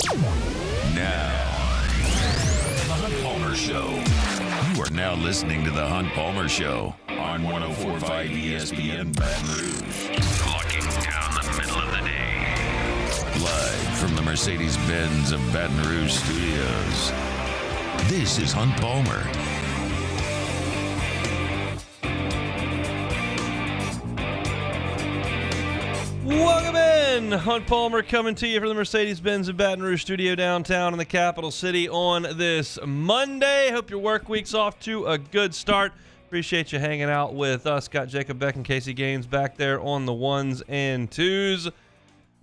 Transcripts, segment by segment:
Now, The Hunt Palmer Show. You are now listening to The Hunt Palmer Show on 104.5 ESPN Baton Rouge. Locking down the middle of the day. Live from the Mercedes-Benz of Baton Rouge studios. This is Hunt Palmer. Welcome in. Hunt Palmer coming to you from the Mercedes-Benz of Baton Rouge studio downtown in the capital city on this Monday. Hope your work week's off to a good start. Appreciate you hanging out with us. Got Jacob Beck and Casey Gaines back there on the ones and twos.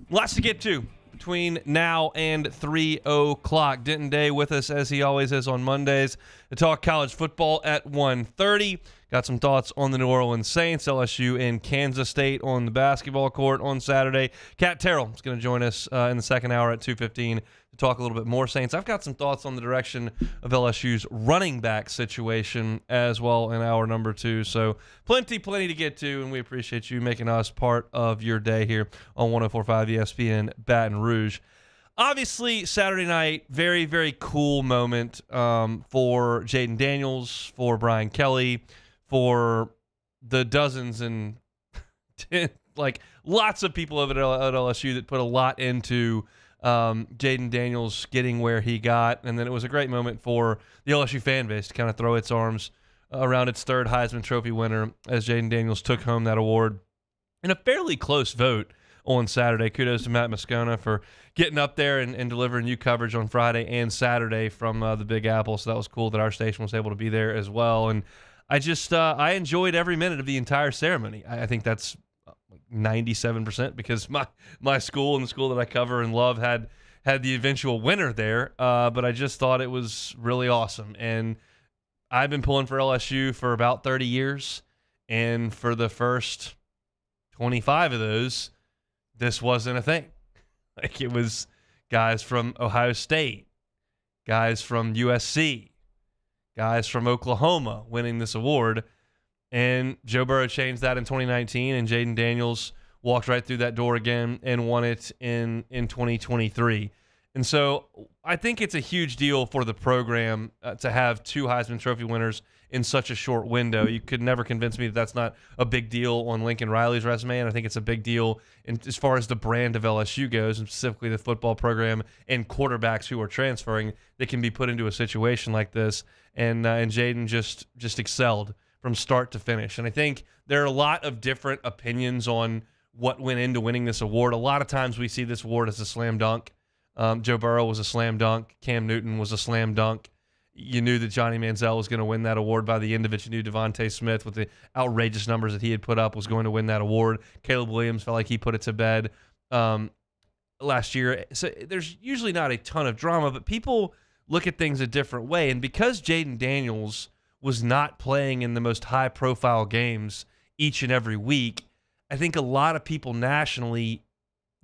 Lots to get to between now and 3 o'clock. Denton Day with us as he always is on Mondays to talk college football at 1:30. Got some thoughts on the New Orleans Saints, LSU and Kansas State on the basketball court on Saturday. Katherine Terrell is going to join us in the second hour at 2:15 to talk a little bit more Saints. I've got some thoughts on the direction of LSU's running back situation as well in hour number 2. So plenty to get to, and we appreciate you making us part of your day here on 104.5 ESPN Baton Rouge. Obviously, Saturday night, very, very cool moment for Jaden Daniels, for Brian Kelly, for the dozens and like lots of people over at LSU that put a lot into Jaden Daniels getting where he got. And then it was a great moment for the LSU fan base to kind of throw its arms around its third Heisman Trophy winner as Jaden Daniels took home that award in a fairly close vote on Saturday. Kudos to Matt Moscona for getting up there and delivering new coverage on Friday and Saturday from the Big Apple. So that was cool that our station was able to be there as well. And I just I enjoyed every minute of the entire ceremony. I think that's 97% because my school and the school that I cover and love had the eventual winner there. But I just thought it was really awesome. And I've been pulling for LSU for about 30 years. And for the first 25 of those, this wasn't a thing. Like it was guys from Ohio State, guys from USC, guys from Oklahoma winning this award. And Joe Burrow changed that in 2019, and Jaden Daniels walked right through that door again and won it in 2023. And so I think it's a huge deal for the program to have two Heisman Trophy winners in such a short window. You could never convince me that that's not a big deal on Lincoln Riley's resume, and I think it's a big deal as far as the brand of LSU goes, and specifically the football program and quarterbacks who are transferring that can be put into a situation like this. And Jaden just excelled from start to finish. And I think there are a lot of different opinions on what went into winning this award. A lot of times we see this award as a slam dunk. Joe Burrow was a slam dunk. Cam Newton was a slam dunk. You knew that Johnny Manziel was going to win that award by the end of it. You knew Devontae Smith, with the outrageous numbers that he had put up, was going to win that award. Caleb Williams felt like he put it to bed last year. So there's usually not a ton of drama, but people look at things a different way. And because Jaden Daniels was not playing in the most high-profile games each and every week, I think a lot of people nationally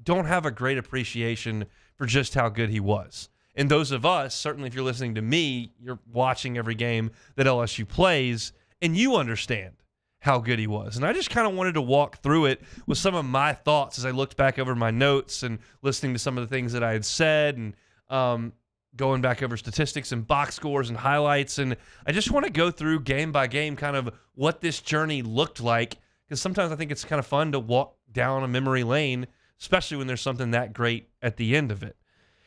don't have a great appreciation for just how good he was. And those of us, certainly if you're listening to me, you're watching every game that LSU plays, and you understand how good he was. And I just kind of wanted to walk through it with some of my thoughts as I looked back over my notes and listening to some of the things that I had said and going back over statistics and box scores and highlights. And I just want to go through game by game kind of what this journey looked like, because sometimes I think it's kind of fun to walk down a memory lane, especially when there's something that great at the end of it.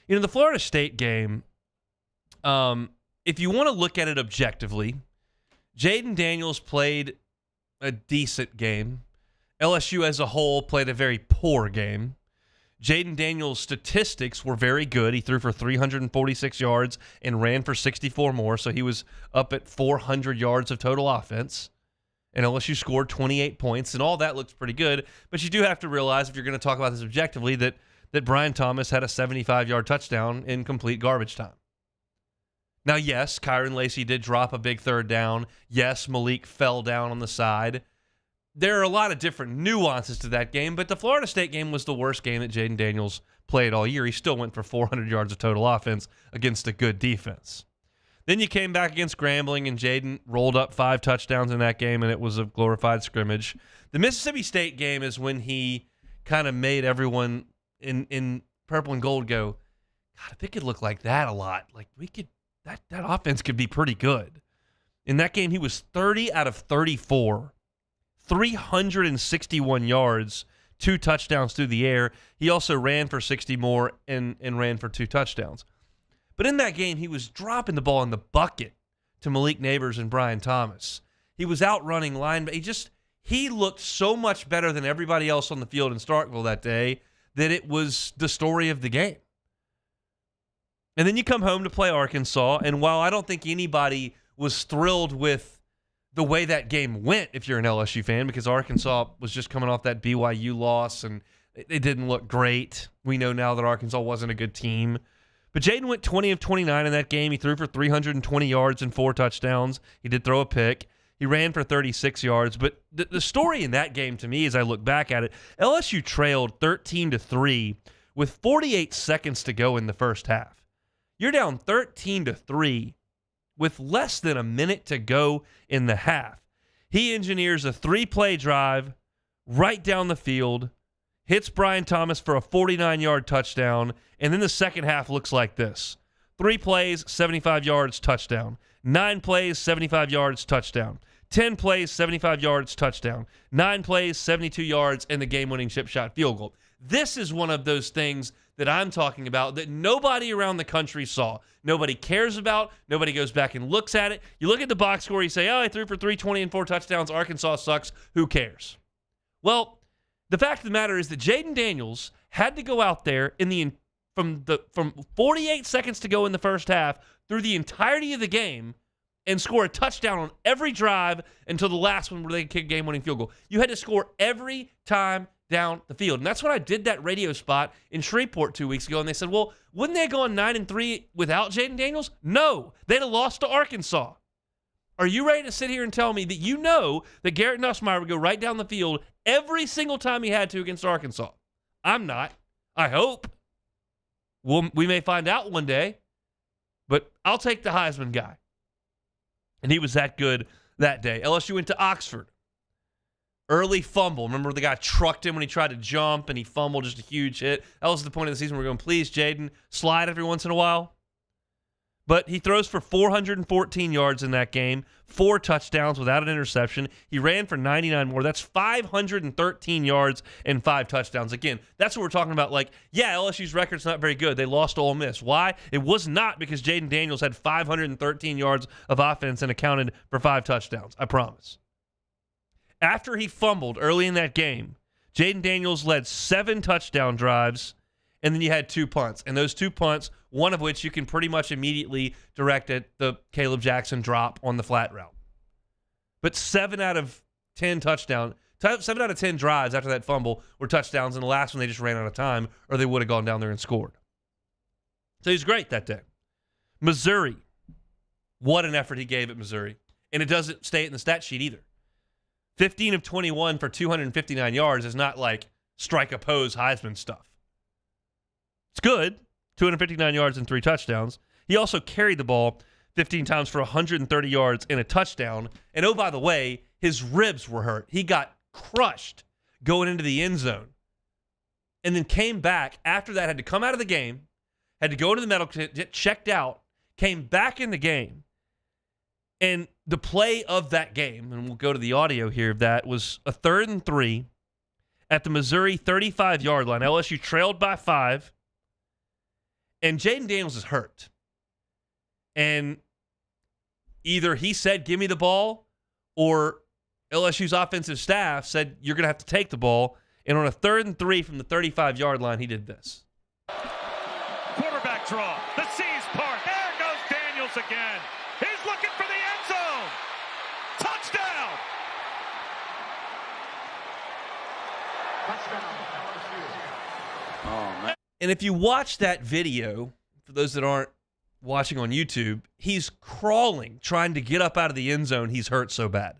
You know, the Florida State game, if you want to look at it objectively, Jaden Daniels played a decent game. LSU as a whole played a very poor game. Jaden Daniels' statistics were very good. He threw for 346 yards and ran for 64 more, so he was up at 400 yards of total offense. And LSU scored 28 points, and all that looks pretty good. But you do have to realize, if you're going to talk about this objectively, that Brian Thomas had a 75-yard touchdown in complete garbage time. Now, yes, Kyron Lacey did drop a big third down. Yes, Malik fell down on the side. There are a lot of different nuances to that game, but the Florida State game was the worst game that Jaden Daniels played all year. He still went for 400 yards of total offense against a good defense. Then you came back against Grambling, and Jaden rolled up 5 touchdowns in that game, and it was a glorified scrimmage. The Mississippi State game is when he kind of made everyone in purple and gold go, God, if it could look like that a lot, like that offense could be pretty good. In that game, he was 30 out of 34, 361 yards, 2 touchdowns through the air. He also ran for 60 more and ran for 2 touchdowns. But in that game, he was dropping the ball in the bucket to Malik Neighbors and Brian Thomas. He was outrunning line. He looked so much better than everybody else on the field in Starkville that day that it was the story of the game. And then you come home to play Arkansas, and while I don't think anybody was thrilled with the way that game went, if you're an LSU fan, because Arkansas was just coming off that BYU loss, and it didn't look great. We know now that Arkansas wasn't a good team. But Jayden went 20 of 29 in that game. He threw for 320 yards and 4 touchdowns. He did throw a pick. He ran for 36 yards. But the story in that game to me, as I look back at it, LSU trailed 13-3 with 48 seconds to go in the first half. You're down 13-3 with less than a minute to go in the half. He engineers a 3-play drive right down the field, hits Brian Thomas for a 49-yard touchdown, and then the second half looks like this. 3 plays, 75 yards, touchdown. 9 plays, 75 yards, touchdown. 10 plays, 75 yards, touchdown. 9 plays, 72 yards, and the game-winning chip shot field goal. This is one of those things that I'm talking about that nobody around the country saw. Nobody cares about. Nobody goes back and looks at it. You look at the box score, you say, I threw for 320 and 4 touchdowns. Arkansas sucks. Who cares? Well, the fact of the matter is that Jaden Daniels had to go out there from 48 seconds to go in the first half through the entirety of the game and score a touchdown on every drive until the last one where they could kick a game-winning field goal. You had to score every time down the field. And that's when I did that radio spot in Shreveport 2 weeks ago, and they said, well, wouldn't they have gone 9-3 without Jaden Daniels? No, they'd have lost to Arkansas. Are you ready to sit here and tell me that you know that Garrett Nussmeier would go right down the field every single time he had to against Arkansas? I'm not. I hope. We may find out one day, but I'll take the Heisman guy. And he was that good that day. LSU went to Oxford. Early fumble. Remember the guy trucked him when he tried to jump and he fumbled, just a huge hit. That was the point of the season. We're going, please, Jayden, slide every once in a while. But he throws for 414 yards in that game, 4 touchdowns without an interception. He ran for 99 more. That's 513 yards and 5 touchdowns. Again, that's what we're talking about. Like, yeah, LSU's record's not very good. They lost to Ole Miss. Why? It was not because Jaden Daniels had 513 yards of offense and accounted for 5 touchdowns. I promise. After he fumbled early in that game, Jaden Daniels led 7 touchdown drives, and then you had 2 punts. And those 2 punts, one of which you can pretty much immediately direct at the Caleb Jackson drop on the flat route. But 7 out of 10 drives after that fumble were touchdowns, and the last one they just ran out of time, or they would have gone down there and scored. So he's great that day. Missouri, what an effort he gave at Missouri. And it doesn't stay in the stat sheet either. 15 of 21 for 259 yards is not like strike a pose Heisman stuff. It's good. 259 yards and 3 touchdowns. He also carried the ball 15 times for 130 yards and a touchdown. And oh, by the way, his ribs were hurt. He got crushed going into the end zone. And then came back after that, had to come out of the game, had to go into the medical, get checked out, came back in the game. And the play of that game, and we'll go to the audio here of that, was a 3rd and 3 at the Missouri 35-yard line. LSU trailed by 5, and Jaden Daniels is hurt. And either he said, give me the ball, or LSU's offensive staff said, you're going to have to take the ball. And on a 3rd and 3 from the 35-yard line, he did this. Quarterback draw. The C's part. There goes Daniels again. He's looking for the end zone. Touchdown. Oh, man. And if you watch that video, for those that aren't watching on YouTube, he's crawling, trying to get up out of the end zone. He's hurt so bad.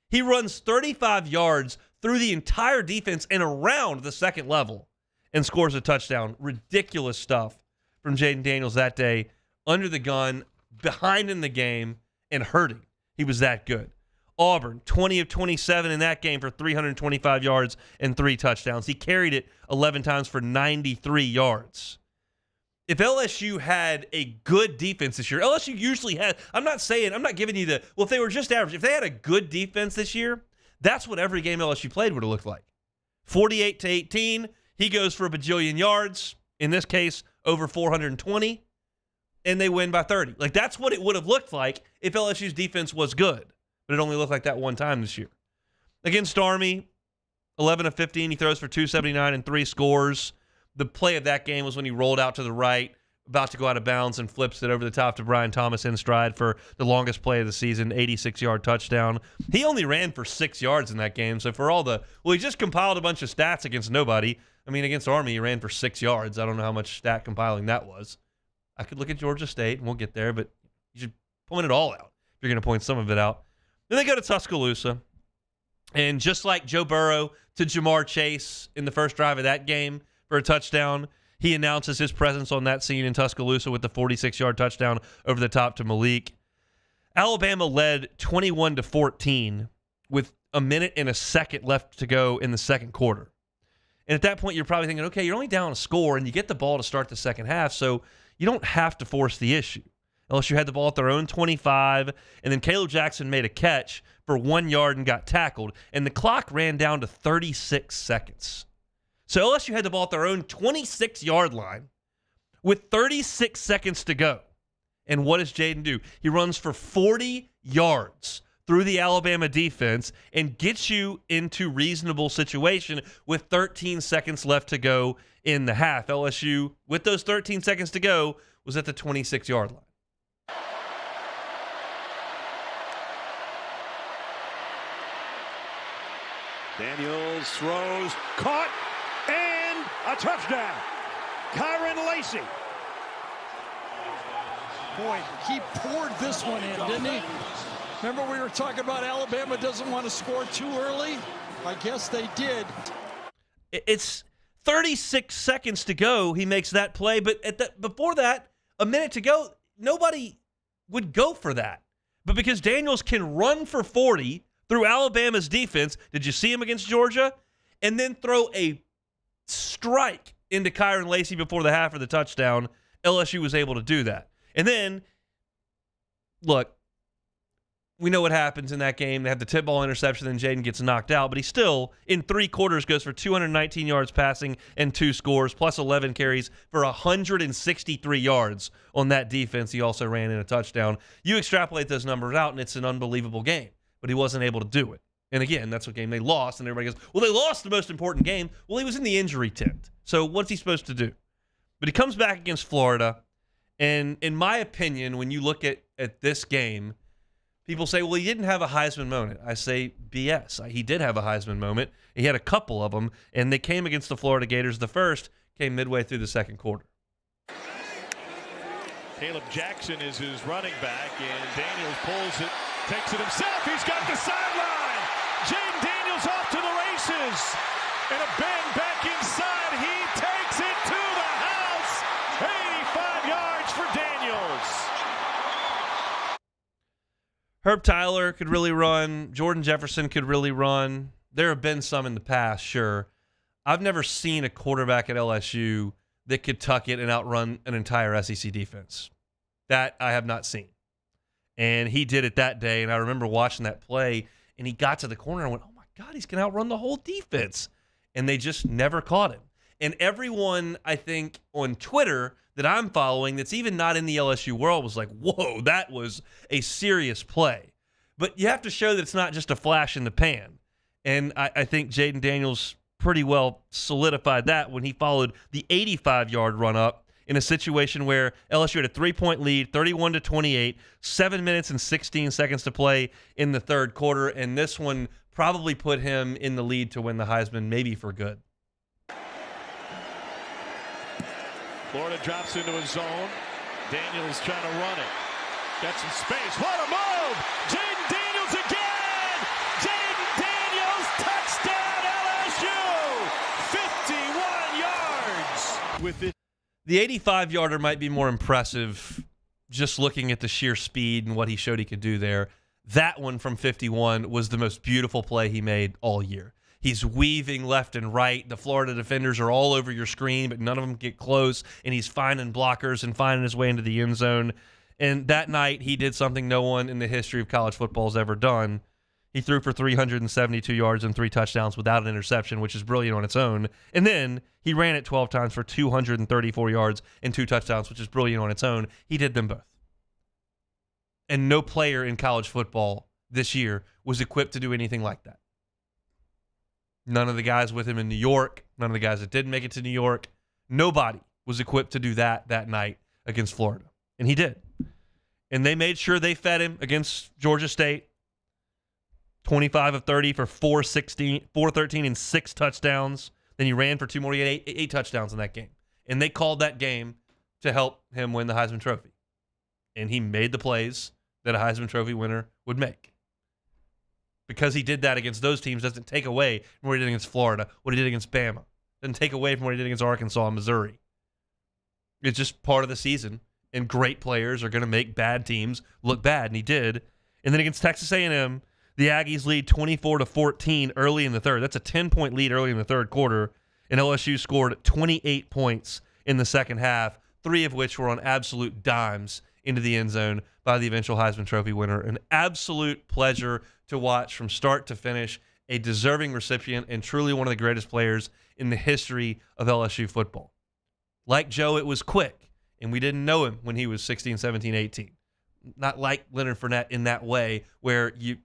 He runs 35 yards through the entire defense and around the second level and scores a touchdown. Ridiculous stuff from Jaden Daniels that day, under the gun, behind in the game, and hurting. He was that good. Auburn, 20 of 27 in that game for 325 yards and 3 touchdowns. He carried it 11 times for 93 yards. if LSU had a good defense this year, LSU usually had, I'm not giving you if they were just average, if they had a good defense this year, that's what every game LSU played would have looked like. 48-18, he goes for a bajillion yards, in this case, over 420, and they win by 30. Like, that's what it would have looked like if LSU's defense was good, but it only looked like that one time this year. Against Army, 11 of 15, he throws for 279 and 3 scores. The play of that game was when he rolled out to the right, about to go out of bounds, and flips it over the top to Brian Thomas in stride for the longest play of the season, 86-yard touchdown. He only ran for 6 yards in that game, so for he just compiled a bunch of stats against nobody. I mean, against Army, he ran for 6 yards. I don't know how much stat compiling that was. I could look at Georgia State, and we'll get there, but you should point it all out if you're going to point some of it out. Then they go to Tuscaloosa, and just like Joe Burrow to Jamar Chase in the first drive of that game for a touchdown, he announces his presence on that scene in Tuscaloosa with the 46-yard touchdown over the top to Malik. Alabama led 21-14 with a minute and a second left to go in the second quarter. And at that point, you're probably thinking, okay, you're only down a score, and you get the ball to start the second half, so you don't have to force the issue. LSU had the ball at their own 25, and then Caleb Jackson made a catch for 1 yard and got tackled, and the clock ran down to 36 seconds. So LSU had the ball at their own 26-yard line with 36 seconds to go. And what does Jayden do? He runs for 40 yards through the Alabama defense and gets you into reasonable situation with 13 seconds left to go in the half. LSU, with those 13 seconds to go, was at the 26-yard line. Daniels throws, caught, and a touchdown. Kyron Lacy. Boy, he poured this one in, didn't he? Remember we were talking about Alabama doesn't want to score too early? I guess they did. It's 36 seconds to go. He makes that play, but before that, a minute to go, nobody would go for that. But because Daniels can run for 40 through Alabama's defense, did you see him against Georgia? And then throw a strike into Kyron Lacy before the half of the touchdown. LSU was able to do that. And then, look, we know what happens in that game. They have the tip ball interception, then Jayden gets knocked out, but he still, in 3 quarters, goes for 219 yards passing and 2 scores, plus 11 carries for 163 yards on that defense. He also ran in a touchdown. You extrapolate those numbers out, and it's an unbelievable game, but he wasn't able to do it. And again, that's what game they lost, and everybody goes, well, they lost the most important game. Well, he was in the injury tent, so what's he supposed to do? But he comes back against Florida, and in my opinion, when you look at this game, people say, well, he didn't have a Heisman moment. I say, BS. He did have a Heisman moment. He had a couple of them, and they came against the Florida Gators. The first came midway through the second quarter. Caleb Jackson is his running back, and Daniels pulls it, takes it himself. He's got the sideline. Jaden Daniels off to the races. And a bang back inside. He takes it to the house. 85 yards for Daniels. Herb Tyler could really run. Jordan Jefferson could really run. There have been some in the past, sure. I've never seen a quarterback at LSU that could tuck it and outrun an entire SEC defense. That I have not seen. And he did it that day, and I remember watching that play, and he got to the corner and went, oh, my God, he's going to outrun the whole defense. And they just never caught him. And everyone, I think, on Twitter that I'm following that's even not in the LSU world was like, whoa, that was a serious play. But you have to show that it's not just a flash in the pan. And I think Jaden Daniels pretty well solidified that when he followed the 85-yard run-up in a situation where LSU had a 3-point lead, 31-28, 7 minutes and 16 seconds to play in the third quarter, and this one probably put him in the lead to win the Heisman, maybe for good. Florida drops into a zone. Daniels trying to run it. Got some space. What a move! Jaden Daniels again! Jaden Daniels, touchdown LSU! 51 yards with it. The 85-yarder might be more impressive just looking at the sheer speed and what he showed he could do there. That one from 51 was the most beautiful play he made all year. He's weaving left and right. The Florida defenders are all over your screen, but none of them get close, and he's finding blockers and finding his way into the end zone. And that night, he did something no one in the history of college football has ever done. He threw for 372 yards and 3 touchdowns without an interception, which is brilliant on its own. And then he ran it 12 times for 234 yards and 2 touchdowns, which is brilliant on its own. He did them both. And no player in college football this year was equipped to do anything like that. None of the guys with him in New York, none of the guys that didn't make it to New York, nobody was equipped to do that night against Florida. And he did. And they made sure they fed him against Georgia State. 25 of 30 for 413 and 6 touchdowns. Then he ran for 2 more. He had eight touchdowns in that game. And they called that game to help him win the Heisman Trophy. And he made the plays that a Heisman Trophy winner would make. Because he did that against those teams doesn't take away from what he did against Florida, what he did against Bama. Doesn't take away from what he did against Arkansas and Missouri. It's just part of the season. And great players are going to make bad teams look bad. And he did. And then against Texas A&M, the Aggies lead 24-14 early in the third. That's a 10-point lead early in the third quarter. And LSU scored 28 points in the second half, 3 of which were on absolute dimes into the end zone by the eventual Heisman Trophy winner. An absolute pleasure to watch from start to finish. A deserving recipient and truly one of the greatest players in the history of LSU football. Like Joe, it was quick, and we didn't know him when he was 16, 17, 18. Not like Leonard Fournette in that way where you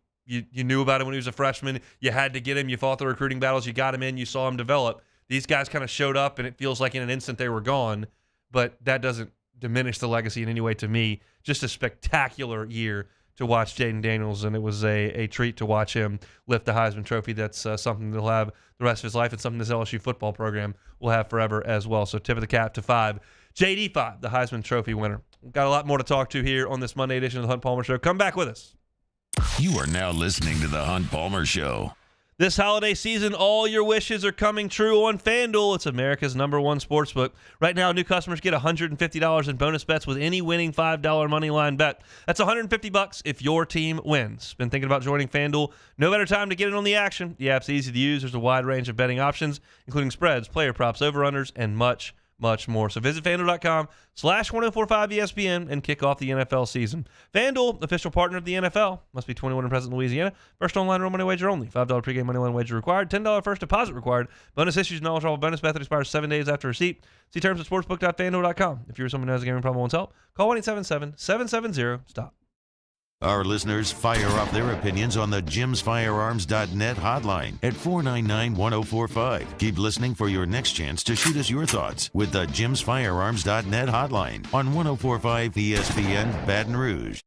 knew about him when he was a freshman. You had to get him. You fought the recruiting battles. You got him in. You saw him develop. These guys kind of showed up, and it feels like in an instant they were gone. But that doesn't diminish the legacy in any way to me. Just a spectacular year to watch Jaden Daniels, and it was a treat to watch him lift the Heisman Trophy. That's something that he'll have the rest of his life and something this LSU football program will have forever as well. So tip of the cap to 5. JD5, the Heisman Trophy winner. We've got a lot more to talk to here on this Monday edition of the Hunt Palmer Show. Come back with us. You are now listening to the Hunt Palmer Show. This holiday season, all your wishes are coming true on FanDuel. It's America's #1 sportsbook. Right now, new customers get $150 in bonus bets with any winning $5 money line bet. That's $150 if your team wins. Been thinking about joining FanDuel? No better time to get in on the action. The app's easy to use. There's a wide range of betting options, including spreads, player props, over-unders, and much more. So visit FanDuel.com/1045ESPN and kick off the NFL season. FanDuel, official partner of the NFL. Must be 21 and present in Louisiana. First online real money wager only. $5 pregame money line wager required. $10 first deposit required. Bonus issues and eligible bonus method expires 7 days after receipt. See terms at sportsbook.fanduel.com. If you're someone who has a gaming problem and wants help, call 1-877-770-STOP. Our listeners fire off their opinions on the jimsfirearms.net hotline at 499-1045. Keep listening for your next chance to shoot us your thoughts with the jimsfirearms.net hotline on 1045 ESPN Baton Rouge.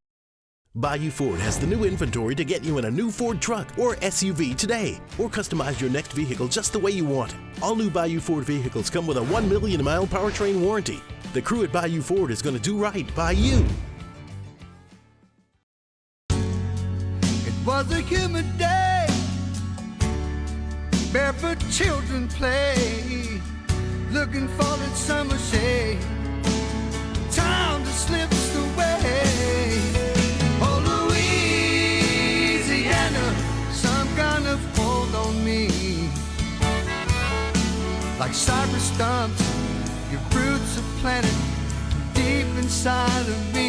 Bayou Ford has the new inventory to get you in a new Ford truck or SUV today, or customize your next vehicle just the way you want it. All new Bayou Ford vehicles come with a 1 million mile powertrain warranty. The crew at Bayou Ford is going to do right by you. Was a humid day, barefoot children play, looking for that summer shade, time that slips away. Oh, Louisiana, some kind of hold on me, like cypress stumps, your roots are planted deep inside of me.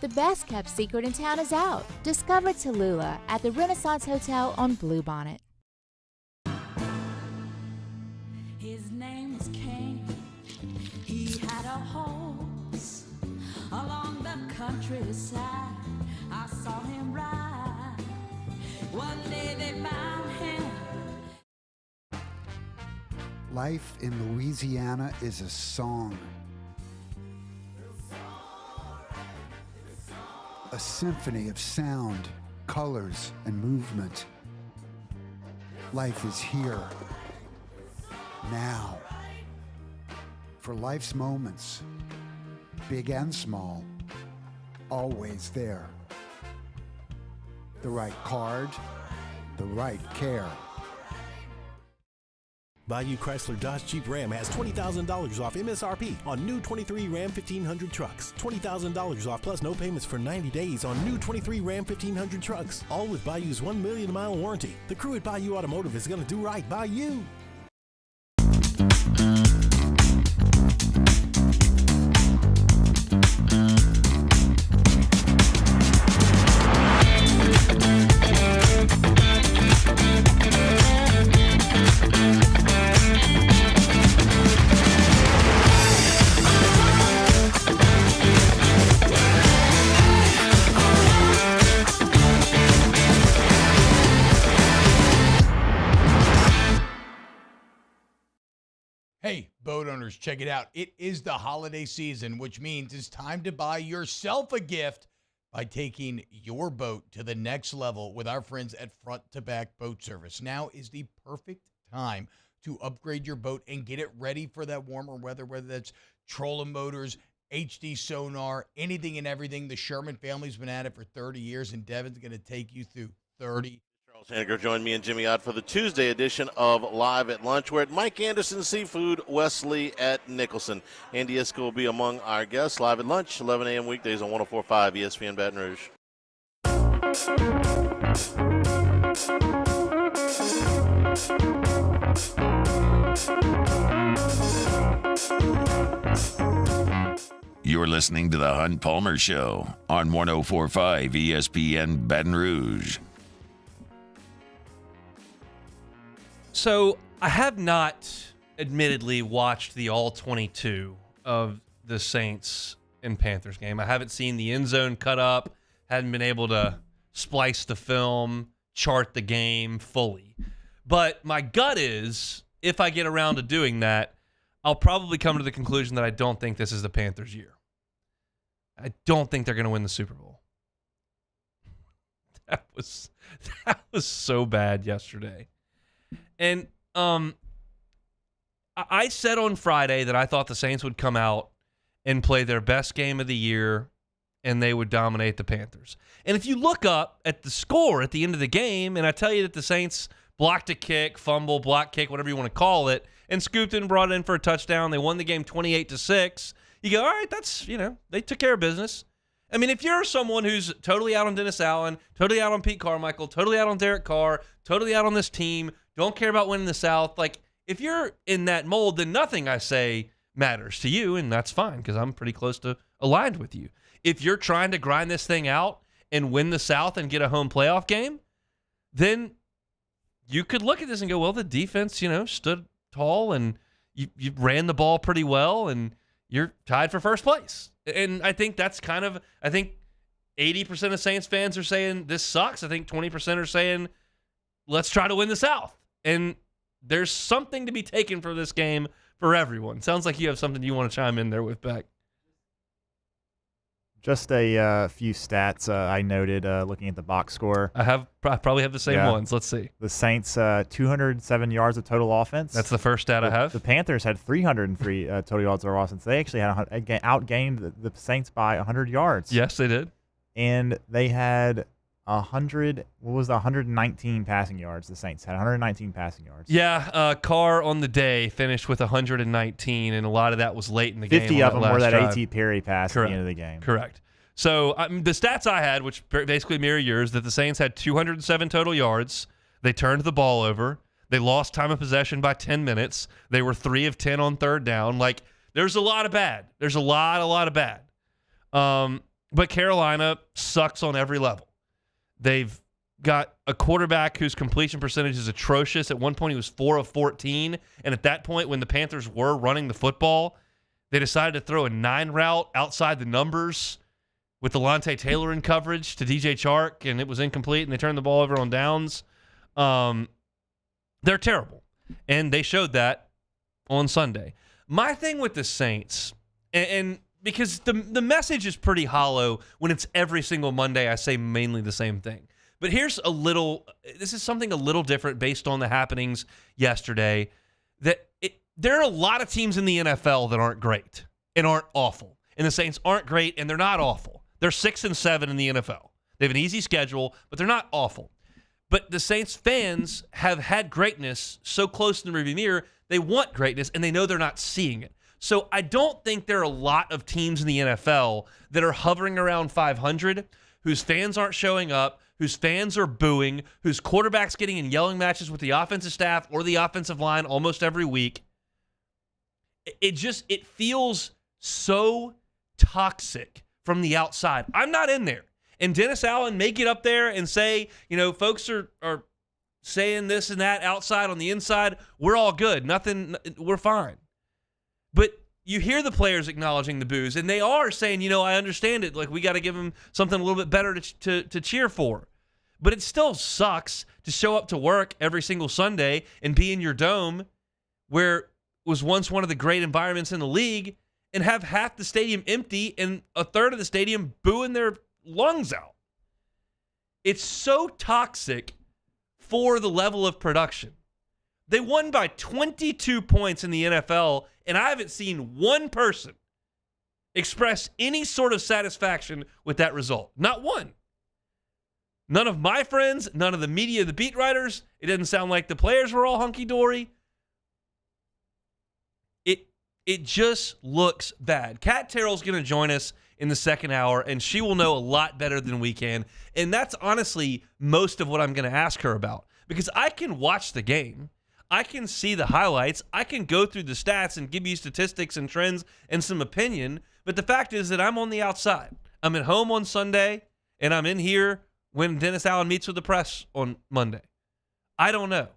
The best kept secret in town is out. Discover Tallulah at the Renaissance Hotel on Bluebonnet. His name was King. He had a horse along the countryside. I saw him ride. One day they found him. Life in Louisiana is a song. A symphony of sound, colors, and movement. Life is here, now. For life's moments, big and small, always there. The right card, the right care. Bayou Chrysler Dodge Jeep Ram has $20,000 off MSRP on new 23 Ram 1500 trucks. $20,000 off plus no payments for 90 days on new 23 Ram 1500 trucks. All with Bayou's 1 million mile warranty. The crew at Bayou Automotive is going to do right by you. Hey, boat owners, check it out. It is the holiday season, which means it's time to buy yourself a gift by taking your boat to the next level with our friends at Front to Back Boat Service. Now is the perfect time to upgrade your boat and get it ready for that warmer weather, whether that's trolling motors, HD sonar, anything and everything. The Sherman family's been at it for 30 years, and Devin's going to take you through 30. Haniger joined me and Jimmy Ott for the Tuesday edition of Live at Lunch. We're at Mike Anderson Seafood, Wesley at Nicholson. Andy Iska will be among our guests. Live at Lunch, 11 a.m. weekdays on 104.5 ESPN Baton Rouge. You're listening to the Hunt Palmer Show on 104.5 ESPN Baton Rouge. So I have not, admittedly, watched the all 22 of the Saints and Panthers game. I haven't seen the end zone cut up, hadn't been able to splice the film, chart the game fully. But my gut is, if I get around to doing that, I'll probably come to the conclusion that I don't think this is the Panthers' year. I don't think they're going to win the Super Bowl. That was so bad yesterday. And I said on Friday that I thought the Saints would come out and play their best game of the year, and they would dominate the Panthers. And if you look up at the score at the end of the game, and I tell you that the Saints blocked a kick, fumble, block kick, whatever you want to call it, and scooped it and brought it in for a touchdown. They won the game 28-6. You go, all right, that's, they took care of business. I mean, if you're someone who's totally out on Dennis Allen, totally out on Pete Carmichael, totally out on Derek Carr, totally out on this team, don't care about winning the South, like, if you're in that mold, then nothing I say matters to you, and that's fine because I'm pretty close to aligned with you. If you're trying to grind this thing out and win the South and get a home playoff game, then you could look at this and go, well, the defense, stood tall and you ran the ball pretty well and you're tied for first place. And I think that's I think 80% of Saints fans are saying this sucks. I think 20% are saying let's try to win the South. And there's something to be taken for this game for everyone. Sounds like you have something you want to chime in there with, Beck. Just a few stats I noted looking at the box score. I probably have the same ones. Let's see. The Saints, 207 yards of total offense. That's the first stat I have. The Panthers had 303 total yards of offense. They actually had outgained the Saints by 100 yards. Yes, they did. And they had 119 passing yards. The Saints had 119 passing yards. Yeah, Carr on the day finished with 119, and a lot of that was late in the game. 50 of them were that drive. A.T. Perry pass at the end of the game. Correct. So the stats I had, which basically mirror yours, that the Saints had 207 total yards. They turned the ball over. They lost time of possession by 10 minutes. They were 3 of 10 on third down. Like, there's a lot of bad. There's a lot of bad. But Carolina sucks on every level. They've got a quarterback whose completion percentage is atrocious. At one point, he was 4 of 14. And at that point, when the Panthers were running the football, they decided to throw a 9 route outside the numbers with Alontae Taylor in coverage to DJ Chark, and it was incomplete, and they turned the ball over on downs. They're terrible. And they showed that on Sunday. My thing with the Saints, and because the message is pretty hollow when it's every single Monday I say mainly the same thing. But this is something a little different based on the happenings yesterday. There are a lot of teams in the NFL that aren't great and aren't awful. And the Saints aren't great and they're not awful. They're 6-7 in the NFL. They have an easy schedule, but they're not awful. But the Saints fans have had greatness so close in the rearview mirror, they want greatness, and they know they're not seeing it. So I don't think there are a lot of teams in the NFL that are hovering around 500 whose fans aren't showing up, whose fans are booing, whose quarterback's getting in yelling matches with the offensive staff or the offensive line almost every week. It feels so toxic from the outside. I'm not in there. And Dennis Allen may get up there and say, folks are saying this and that outside. On the inside, we're all good. We're fine. But you hear the players acknowledging the boos, and they are saying, I understand it. Like, we got to give them something a little bit better to cheer for. But it still sucks to show up to work every single Sunday and be in your dome where was once one of the great environments in the league and have half the stadium empty and a third of the stadium booing their lungs out. It's so toxic for the level of production. They won by 22 points in the NFL, and I haven't seen one person express any sort of satisfaction with that result. Not one. None of my friends, none of the media, the beat writers. It didn't sound like the players were all hunky-dory. It just looks bad. Kat Terrell's going to join us in the second hour, and she will know a lot better than we can. And that's honestly most of what I'm going to ask her about. Because I can watch the game. I can see the highlights. I can go through the stats and give you statistics and trends and some opinion. But the fact is that I'm on the outside. I'm at home on Sunday, and I'm in here when Dennis Allen meets with the press on Monday. I don't know.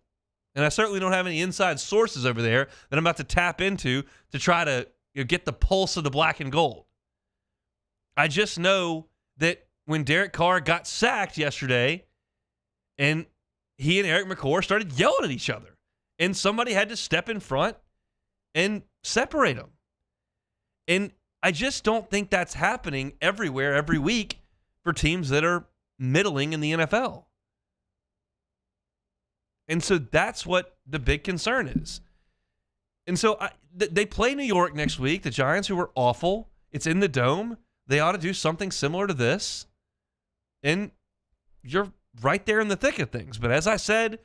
And I certainly don't have any inside sources over there that I'm about to tap into to try to get the pulse of the black and gold. I just know that when Derek Carr got sacked yesterday and he and Eric McCoy started yelling at each other, and somebody had to step in front and separate them. And I just don't think that's happening everywhere, every week for teams that are middling in the NFL. And so that's what the big concern is. And so they play New York next week, the Giants, who were awful. It's in the Dome. They ought to do something similar to this. And you're right there in the thick of things. But as I said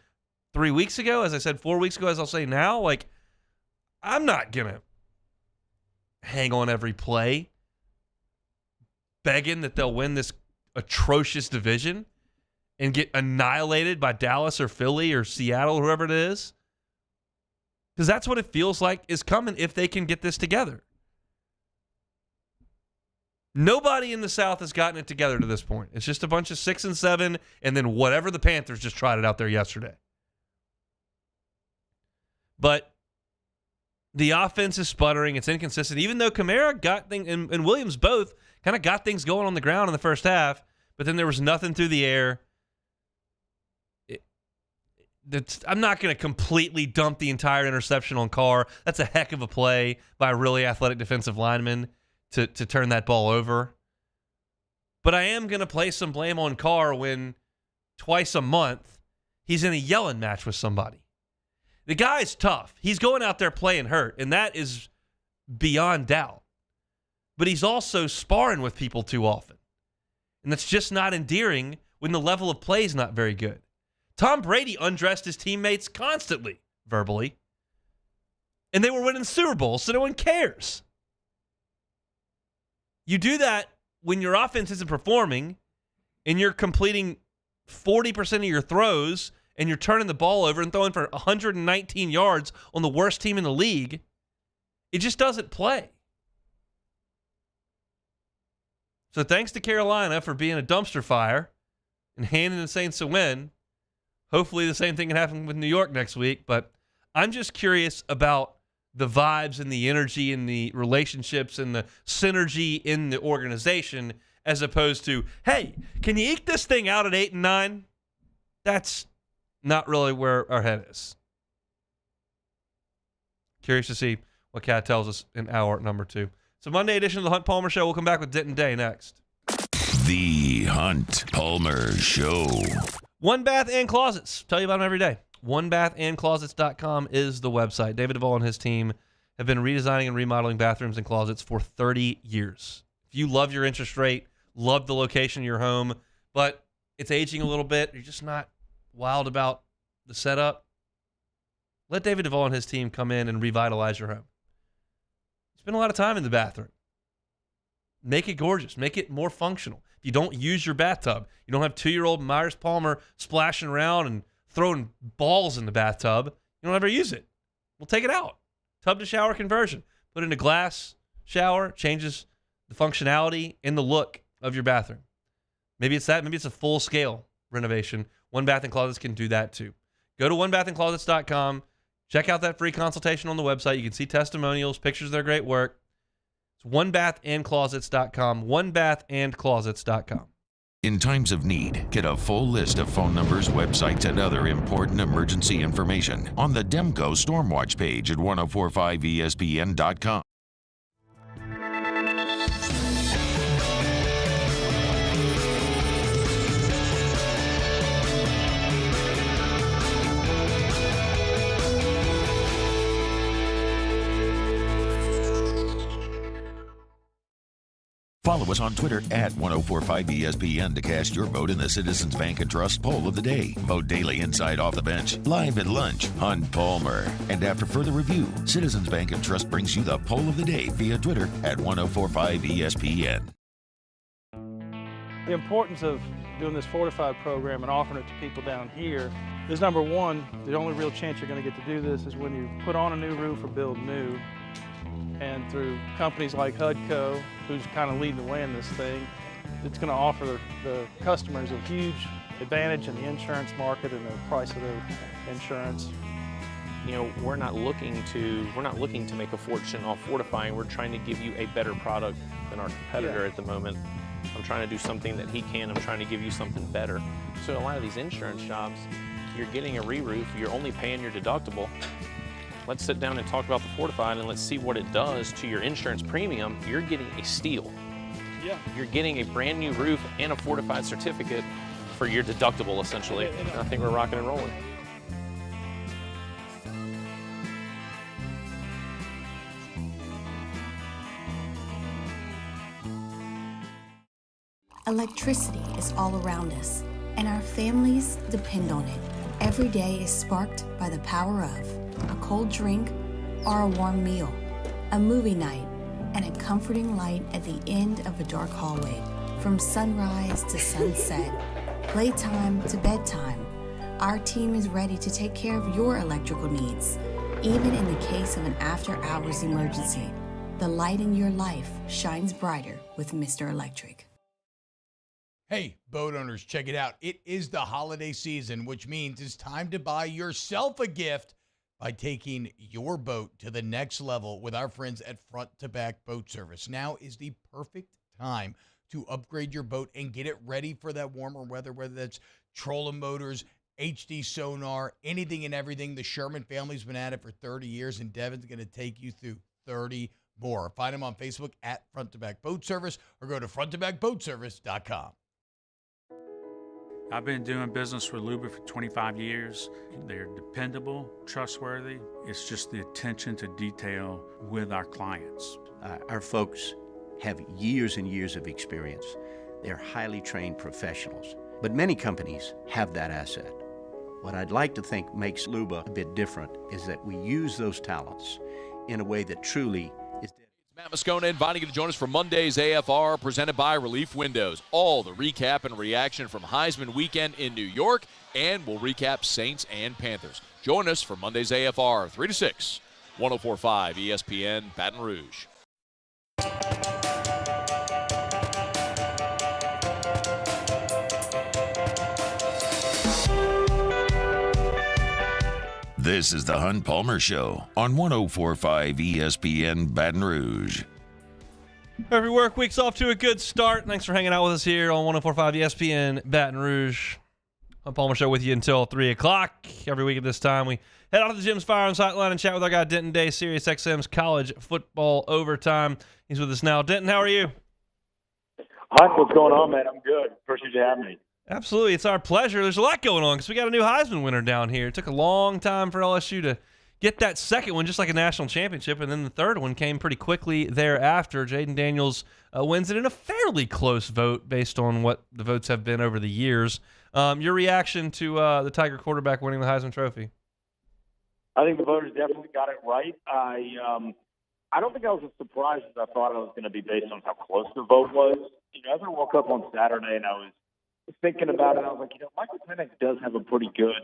3 weeks ago, as I said 4 weeks ago, as I'll say now, I'm not going to hang on every play begging that they'll win this atrocious division and get annihilated by Dallas or Philly or Seattle, or whoever it is. Because that's what it feels like is coming if they can get this together. Nobody in the South has gotten it together to this point. It's just a bunch of 6 and 7, and then whatever the Panthers just tried it out there yesterday. But the offense is sputtering. It's inconsistent. Even though Kamara got things, and Williams both kind of got things going on the ground in the first half, but then there was nothing through the air. I'm not going to completely dump the entire interception on Carr. That's a heck of a play by a really athletic defensive lineman to turn that ball over. But I am going to place some blame on Carr when twice a month he's in a yelling match with somebody. The guy's tough. He's going out there playing hurt, and that is beyond doubt. But he's also sparring with people too often. And that's just not endearing when the level of play is not very good. Tom Brady undressed his teammates constantly, verbally. And they were winning Super Bowls, so no one cares. You do that when your offense isn't performing and you're completing 40% of your throws and you're turning the ball over and throwing for 119 yards on the worst team in the league. It just doesn't play. So thanks to Carolina for being a dumpster fire and handing the Saints a win. Hopefully the same thing can happen with New York next week, but I'm just curious about the vibes and the energy and the relationships and the synergy in the organization as opposed to, hey, can you eke this thing out at 8 and 9? That's not really where our head is. Curious to see what Kat tells us in hour number 2. So Monday edition of the Hunt Palmer Show. We'll come back with Denton Day next. The Hunt Palmer Show. One Bath and Closets. Tell you about them every day. OneBathAndClosets.com is the website. David Duvall and his team have been redesigning and remodeling bathrooms and closets for 30 years. If you love your interest rate, love the location of your home, but it's aging a little bit, you're just not wild about the setup, let David Duvall and his team come in and revitalize your home. Spend a lot of time in the bathroom. Make it gorgeous. Make it more functional. If you don't use your bathtub, you don't have 2-year-old Myers Palmer splashing around and throwing balls in the bathtub, you don't ever use it. We'll take it out. Tub to shower conversion. Put in a glass shower, changes the functionality and the look of your bathroom. Maybe it's that. Maybe it's a full-scale renovation. One Bath and Closets can do that too. Go to onebathandclosets.com. Check out that free consultation on the website. You can see testimonials, pictures of their great work. It's onebathandclosets.com. Onebathandclosets.com. In times of need, get a full list of phone numbers, websites, and other important emergency information on the Demco Stormwatch page at 1045ESPN.com. Follow us on Twitter at 1045ESPN to cast your vote in the Citizens Bank and Trust Poll of the Day. Vote daily inside Off the Bench, live at lunch, Hunt Palmer. And after further review, Citizens Bank and Trust brings you the Poll of the Day via Twitter at 1045ESPN. The importance of doing this Fortified program and offering it to people down here is, number one, the only real chance you're going to get to do this is when you put on a new roof or build new. And through companies like HUDCO, who's kind of leading the way in this thing, it's going to offer the customers a huge advantage in the insurance market and the price of their insurance. You know, we're not looking to make a fortune off fortifying. We're trying to give you a better product than our competitor at the moment. I'm trying to do something that he can. I'm trying to give you something better. So a lot of these insurance jobs, you're getting a re-roof, you're only paying your deductible. Let's sit down and talk about the Fortified and let's see what it does to your insurance premium. You're getting a steal. Yeah. You're getting a brand new roof and a Fortified certificate for your deductible, essentially. I think we're rocking and rolling. Electricity is all around us, and our families depend on it. Every day is sparked by the power of a cold drink or a warm meal, a movie night, and a comforting light at the end of a dark hallway. From sunrise to sunset, playtime to bedtime, our team is ready to take care of your electrical needs. Even in the case of an after-hours emergency, the light in your life shines brighter with Mr. Electric. Hey, boat owners, check it out. It is the holiday season, which means it's time to buy yourself a gift by taking your boat to the next level with our friends at Front to Back Boat Service. Now is the perfect time to upgrade your boat and get it ready for that warmer weather, whether that's trolling motors, HD sonar, anything and everything. The Sherman family's been at it for 30 years, and Devin's going to take you through 30 more. Find them on Facebook at Front to Back Boat Service or go to fronttobackboatservice.com. I've been doing business with Luba for 25 years. They're dependable, trustworthy. It's just the attention to detail with our clients. Our folks have years and years of experience. They're highly trained professionals, but many companies have that asset. What I'd like to think makes Luba a bit different is that we use those talents in a way that truly is. Matt Moscona inviting you to join us for Monday's AFR presented by Relief Windows. All the recap and reaction from Heisman weekend in New York, and we'll recap Saints and Panthers. Join us for Monday's AFR 3 to 6, 104.5 ESPN Baton Rouge. This is the Hunt Palmer Show on 104.5 ESPN Baton Rouge. Every work week's off to a good start. Thanks for hanging out with us here on 104.5 ESPN Baton Rouge. Hunt Palmer Show with you until 3 o'clock. Every week at this time, we head out to the Jim's Firearms Hotline and chat with our guy Denton Day, Sirius XM's college football overtime. He's with us now. Denton, how are you? Hunt, what's going on, man? I'm good. Appreciate you having me. Absolutely. It's our pleasure. There's a lot going on because we got a new Heisman winner down here. It took a long time for LSU to get that second one just like a national championship, and then the third one came pretty quickly thereafter. Jayden Daniels wins it in a fairly close vote based on what the votes have been over the years. Your reaction to the Tiger quarterback winning the Heisman Trophy? I think the voters definitely got it right. I don't think I was as surprised as I thought I was going to be based on how close the vote was. As I woke up on Saturday and I was thinking about it, I was like, Michael Penix does have a pretty good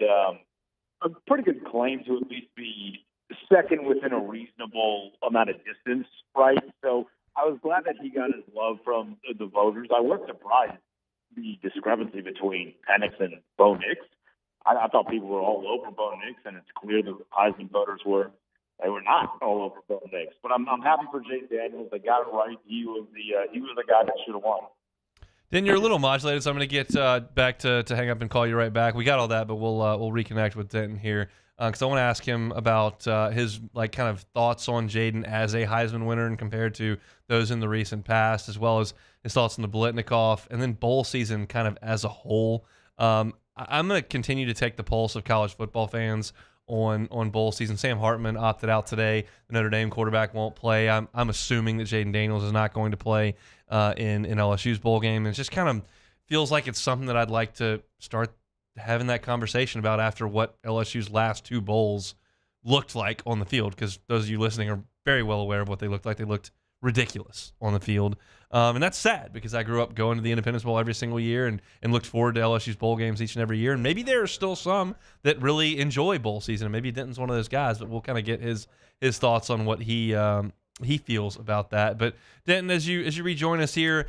claim to at least be second within a reasonable amount of distance, right? So I was glad that he got his love from the voters. I was surprised the discrepancy between Penix and Bo Nix. I thought people were all over Bo Nix, and it's clear the Heisman voters were not all over Bo Nix. But I'm happy for Jaden Daniels. They got it right. He was the guy that should have won. Then you're a little modulated, so I'm going to get back to hang up and call you right back. We got all that, but we'll reconnect with Denton here because I want to ask him about his kind of thoughts on Jayden as a Heisman winner and compared to those in the recent past, as well as his thoughts on the Biletnikoff and then bowl season kind of as a whole. I'm going to continue to take the pulse of college football fans on bowl season. Sam Hartman opted out today. The Notre Dame quarterback won't play. I'm assuming that Jayden Daniels is not going to play in LSU's bowl game. And it just kind of feels like it's something that I'd like to start having that conversation about after what LSU's last two bowls looked like on the field, because those of you listening are very well aware of what they looked like. They looked ridiculous on the field. And that's sad because I grew up going to the Independence Bowl every single year and looked forward to LSU's bowl games each and every year. And maybe there are still some that really enjoy bowl season. And maybe Denton's one of those guys, but we'll kind of get his thoughts on what he feels about that. But Denton, as you rejoin us here,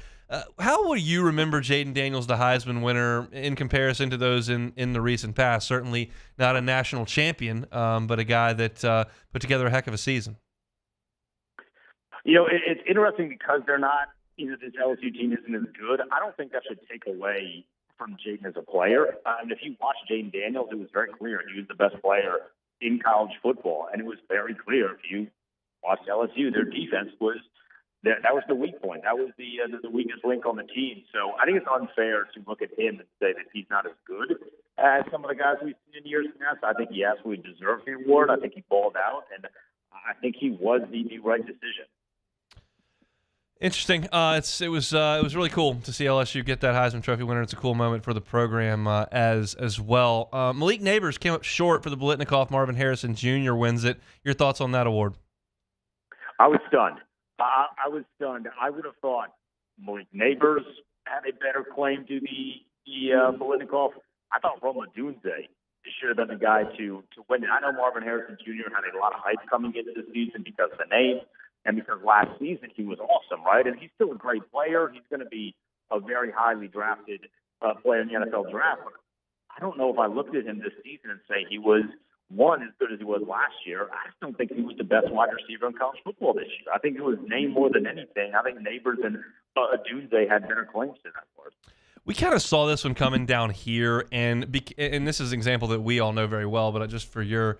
how will you remember Jayden Daniels, the Heisman winner, in comparison to those in the recent past? Certainly not a national champion, but a guy that put together a heck of a season. It's interesting because they're not, this LSU team isn't as good. I don't think that should take away from Jayden as a player. And if you watch Jayden Daniels, it was very clear he was the best player in college football. And it was very clear if you watched LSU, their defense was that was the weak point. That was the weakest link on the team. So I think it's unfair to look at him and say that he's not as good as some of the guys we've seen in years past. I think he absolutely deserved the award. I think he balled out, and I think he was the right decision. Interesting. It was really cool to see LSU get that Heisman Trophy winner. It's a cool moment for the program as well. Malik Neighbors came up short for the Biletnikoff. Marvin Harrison Jr. wins it. Your thoughts on that award? I was stunned. I was stunned. I would have thought Malik Neighbors had a better claim to the Biletnikoff. I thought Roma Dunze should have been the guy to win it. I know Marvin Harrison Jr. had a lot of hype coming into the season because of the name. And because last season he was awesome, right? And he's still a great player. He's going to be a very highly drafted player in the NFL draft. But I don't know if I looked at him this season and say he was, one, as good as he was last year. I just don't think he was the best wide receiver in college football this year. I think it was name more than anything. I think Neighbors and Dunze had better claims to that part. We kind of saw this one coming down here, and this is an example that we all know very well, but just for your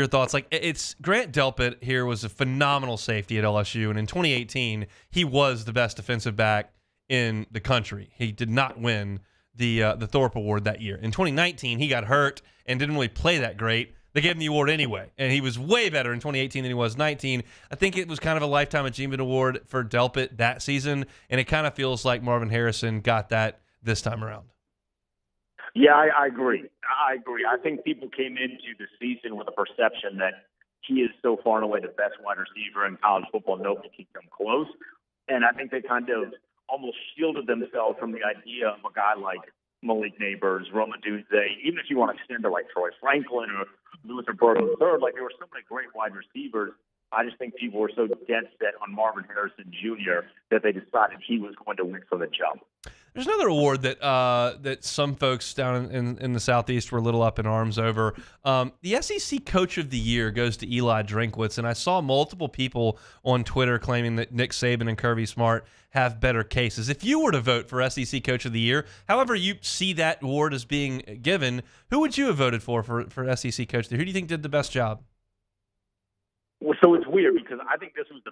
thoughts, it's Grant Delpit here was a phenomenal safety at LSU, and in 2018 he was the best defensive back in the country. He did not win the Thorpe Award that year. In 2019 he got hurt and didn't really play that great. They gave him the award anyway, and he was way better in 2018 than he was 19. I think it was kind of a lifetime achievement award for Delpit that season, and it kind of feels like Marvin Harrison got that this time around. Yeah, I agree. I think people came into the season with a perception that he is so far and away the best wide receiver in college football. Nobody can come close. And I think they kind of almost shielded themselves from the idea of a guy like Malik Neighbors, Roma Dunze, even if you want to extend to like Troy Franklin or Luther Burden III, there were so many great wide receivers. I just think people were so dead set on Marvin Harrison Jr. that they decided he was going to win from the jump. There's another award that some folks down in the Southeast were a little up in arms over. The SEC Coach of the Year goes to Eli Drinkwitz, and I saw multiple people on Twitter claiming that Nick Saban and Kirby Smart have better cases. If you were to vote for SEC Coach of the Year, however you see that award as being given, who would you have voted for SEC Coach of the Year? Who do you think did the best job? Well, so it's weird because I think this was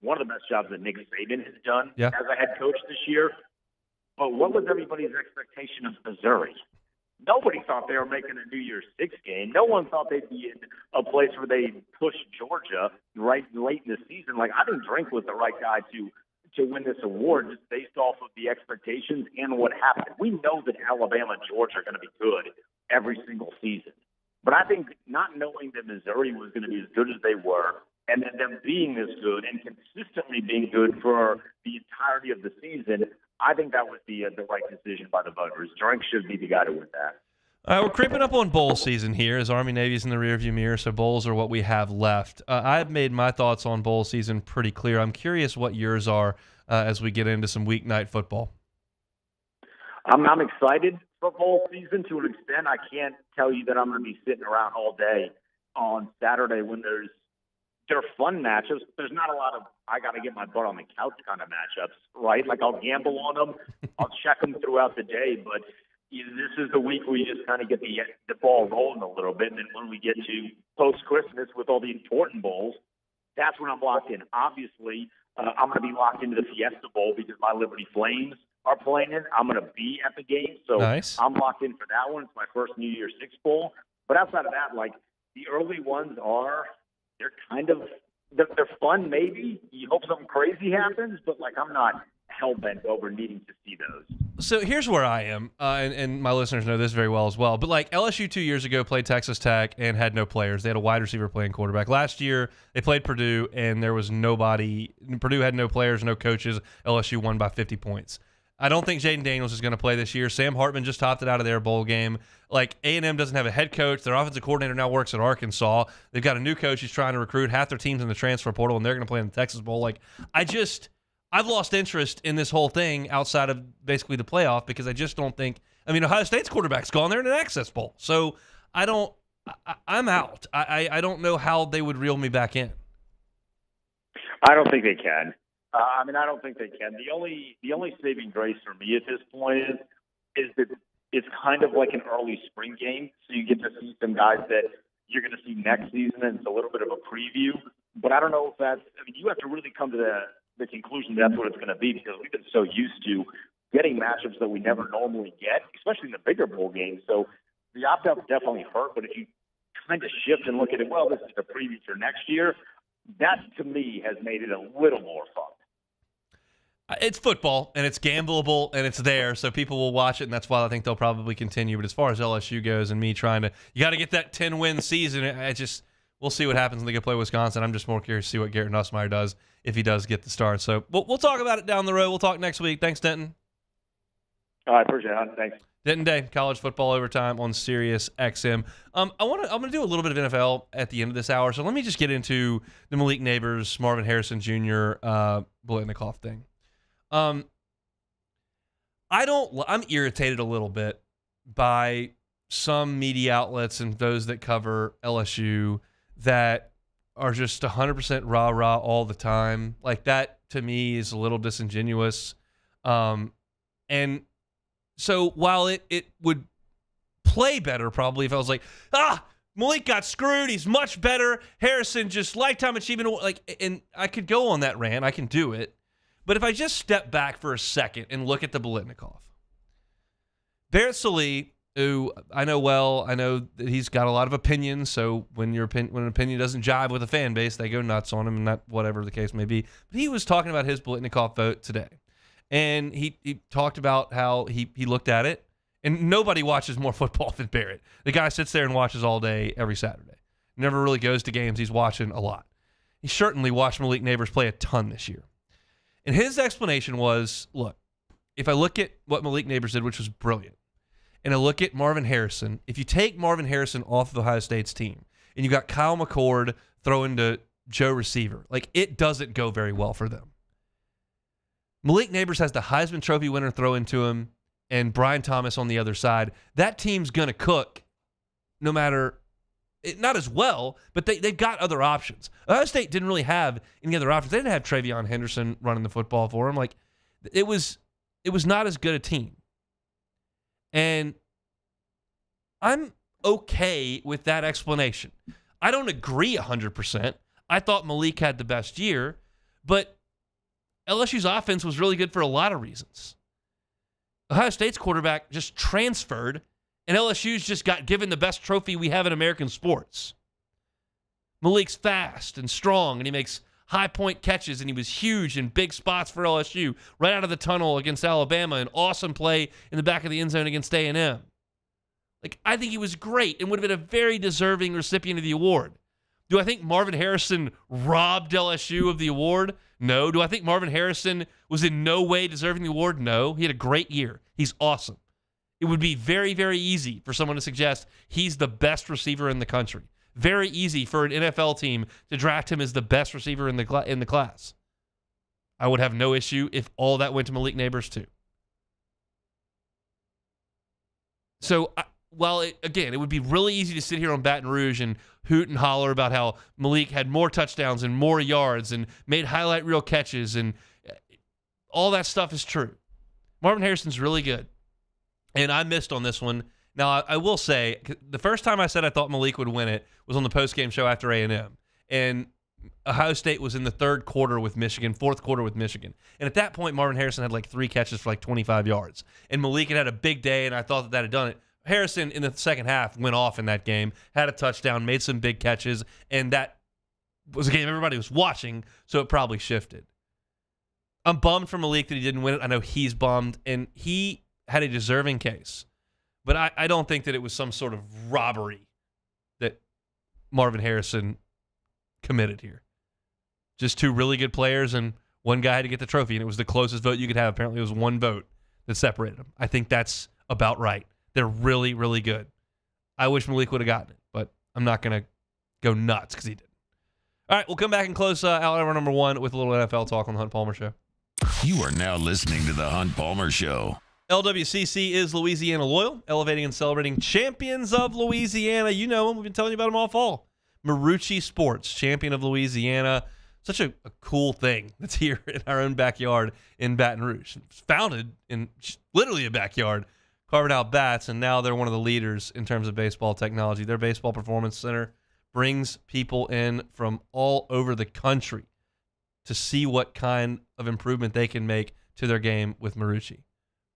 one of the best jobs that Nick Saban has done as a head coach this year. But what was everybody's expectation of Missouri? Nobody thought they were making a New Year's Six game. No one thought they'd be in a place where they push Georgia right late in the season. Like, I think Drink was the right guy to win this award just based off of the expectations and what happened. We know that Alabama and Georgia are going to be good every single season. But I think not knowing that Missouri was going to be as good as they were, and then them being this good and consistently being good for the entirety of the season, I think that was the right decision by the voters. Drink should be the guy to win that. All right, we're creeping up on bowl season here as Army-Navy's in the rearview mirror, so bowls are what we have left. I've made my thoughts on bowl season pretty clear. I'm curious what yours are as we get into some weeknight football. I'm excited for bowl season to an extent. I can't tell you that I'm going to be sitting around all day on Saturday when they're fun matchups. There's not a lot of I got to get my butt on the couch kind of matchups, right? Like, I'll gamble on them. I'll check them throughout the day, but this is the week where you just kind of get the ball rolling a little bit. And then when we get to post-Christmas with all the important bowls, that's when I'm locked in. Obviously, I'm going to be locked into the Fiesta Bowl because my Liberty Flames are playing in. I'm going to be at the game, so nice. I'm locked in for that one. It's my first New Year's Six Bowl. But outside of that, like, the early ones they're kind of they're fun. Maybe you hope something crazy happens, but like, I'm not hell-bent over needing to see those. So here's where I am, and my listeners know this very well as well, but like, LSU 2 years ago played Texas Tech and had no players. They had a wide receiver playing quarterback. Last year, they played Purdue, and there was nobody. Purdue had no players, no coaches. LSU won by 50 points. I don't think Jaden Daniels is going to play this year. Sam Hartman just topped it out of their bowl game. Like, A&M doesn't have a head coach. Their offensive coordinator now works at Arkansas. They've got a new coach who's trying to recruit. Half their team's in the transfer portal, and they're going to play in the Texas Bowl. Like, I've lost interest in this whole thing outside of basically the playoff because I just don't think – I mean, Ohio State's quarterback's gone. They're in an Access Bowl. So I'm out. I don't know how they would reel me back in. I don't think they can. I don't think they can. The only saving grace for me at this point is that it's kind of like an early spring game, so you get to see some guys that you're going to see next season, and it's a little bit of a preview. But I don't know if that's – you have to really come to the conclusion that's what it's going to be because we've been so used to getting matchups that we never normally get, especially in the bigger bowl games. So the opt-outs definitely hurt, but if you kind of shift and look at it, well, this is the preview for next year, that to me has made it a little more fun. It's football, and it's gambleable, and it's there, so people will watch it, and that's why I think they'll probably continue. But as far as LSU goes and me trying to – you got to get that 10-win season. We'll see what happens when they get to play Wisconsin. I'm just more curious to see what Garrett Nussmeier does if he does get the start. So we'll talk about it down the road. We'll talk next week. Thanks, Denton. All right, appreciate it. Thanks. Denton Day, college football overtime on Sirius XM. I'm going to do a little bit of NFL at the end of this hour, so let me just get into the Malik Neighbors, Marvin Harrison Jr., Biletnikoff thing. I'm irritated a little bit by some media outlets and those that cover LSU that are just 100% rah-rah all the time. Like, that to me is a little disingenuous. And so while it would play better probably if I was like, Malik got screwed, he's much better, Harrison just lifetime achievement, like, and I could go on that rant, I can do it. But if I just step back for a second and look at the Biletnikoff, Barrett Sallee, who I know well, I know that he's got a lot of opinions, so when an opinion doesn't jive with a fan base, they go nuts on him, and that whatever the case may be. But he was talking about his Biletnikoff vote today. And he talked about how he looked at it, and nobody watches more football than Barrett. The guy sits there and watches all day, every Saturday. Never really goes to games. He's watching a lot. He certainly watched Malik Neighbors play a ton this year. And his explanation was, look, if I look at what Malik Neighbors did, which was brilliant, and I look at Marvin Harrison, if you take Marvin Harrison off of Ohio State's team, and you got Kyle McCord throwing to Joe receiver, like, it doesn't go very well for them. Malik Neighbors has the Heisman Trophy winner throw into him and Brian Thomas on the other side. That team's going to cook no matter – not as well, but they've got other options. Ohio State didn't really have any other options. They didn't have Travion Henderson running the football for them. Like, it was not as good a team. And I'm okay with that explanation. I don't agree 100%. I thought Malik had the best year, but LSU's offense was really good for a lot of reasons. Ohio State's quarterback just transferred And LSU's just got given the best trophy we have in American sports. Malik's fast and strong, and he makes high-point catches, and he was huge in big spots for LSU, right out of the tunnel against Alabama, an awesome play in the back of the end zone against A&M. Like, I think he was great and would have been a very deserving recipient of the award. Do I think Marvin Harrison robbed LSU of the award? No. Do I think Marvin Harrison was in no way deserving the award? No. He had a great year. He's awesome. It would be very, very easy for someone to suggest he's the best receiver in the country. Very easy for an NFL team to draft him as the best receiver in the class. I would have no issue if all that went to Malik Neighbors too. So, while it would be really easy to sit here on Baton Rouge and hoot and holler about how Malik had more touchdowns and more yards and made highlight reel catches, and all that stuff is true. Marvin Harrison's really good. And I missed on this one. Now, I will say, the first time I said I thought Malik would win it was on the postgame show after A&M. And Ohio State was in the fourth quarter with Michigan. And at that point, Marvin Harrison had like 3 catches for like 25 yards. And Malik had a big day, and I thought that had done it. Harrison, in the second half, went off in that game, had a touchdown, made some big catches, and that was a game everybody was watching, so it probably shifted. I'm bummed for Malik that he didn't win it. I know he's bummed, and he had a deserving case. But I don't think that it was some sort of robbery that Marvin Harrison committed here. Just 2 really good players, and one guy had to get the trophy, and it was the closest vote you could have. Apparently, it was 1 vote that separated them. I think that's about right. They're really, really good. I wish Malik would have gotten it, but I'm not going to go nuts because he didn't. All right, we'll come back and close out hour number 1 with a little NFL talk on the Hunt Palmer Show. You are now listening to the Hunt Palmer Show. LWCC is Louisiana Loyal, elevating and celebrating champions of Louisiana. You know them. We've been telling you about them all fall. Marucci Sports, champion of Louisiana. Such a cool thing that's here in our own backyard in Baton Rouge. It was founded in literally a backyard, carving out bats, and now they're one of the leaders in terms of baseball technology. Their Baseball Performance Center brings people in from all over the country to see what kind of improvement they can make to their game with Marucci.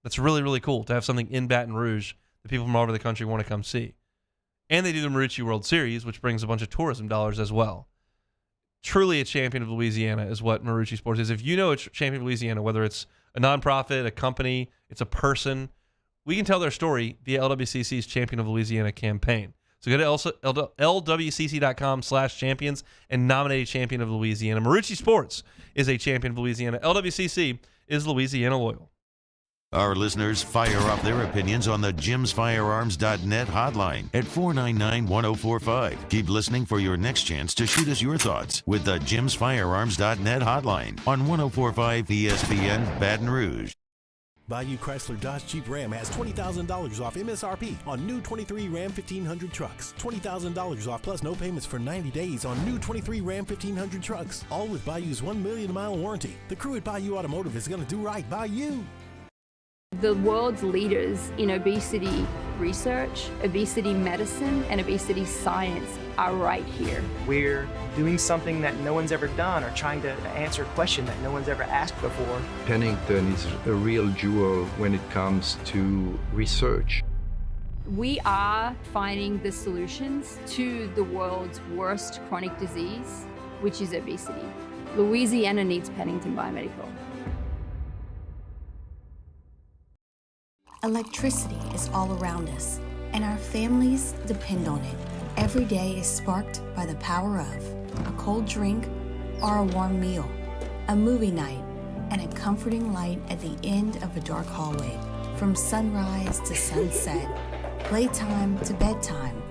That's really, really cool to have something in Baton Rouge that people from all over the country want to come see. And they do the Marucci World Series, which brings a bunch of tourism dollars as well. Truly a champion of Louisiana is what Marucci Sports is. If you know a champion of Louisiana, whether it's a nonprofit, a company, it's a person, we can tell their story via LWCC's Champion of Louisiana campaign. So go to lwcc.com/champions and nominate a champion of Louisiana. Marucci Sports is a champion of Louisiana. LWCC is Louisiana Loyal. Our listeners fire off their opinions on the jimsfirearms.net hotline at 499-1045. Keep listening for your next chance to shoot us your thoughts with the jimsfirearms.net hotline on 1045 ESPN Baton Rouge. Bayou Chrysler Dodge Jeep Ram has $20,000 off MSRP on new 23 Ram 1500 trucks. $20,000 off plus no payments for 90 days on new 23 Ram 1500 trucks. All with Bayou's 1 million mile warranty. The crew at Bayou Automotive is going to do right by you. The world's leaders in obesity research, obesity medicine, and obesity science are right here. We're doing something that no one's ever done or trying to answer a question that no one's ever asked before. Pennington is a real jewel when it comes to research. We are finding the solutions to the world's worst chronic disease, which is obesity. Louisiana needs Pennington Biomedical. Electricity is all around us, and our families depend on it. Every day is sparked by the power of a cold drink or a warm meal, a movie night, and a comforting light at the end of a dark hallway. From sunrise to sunset, playtime to bedtime,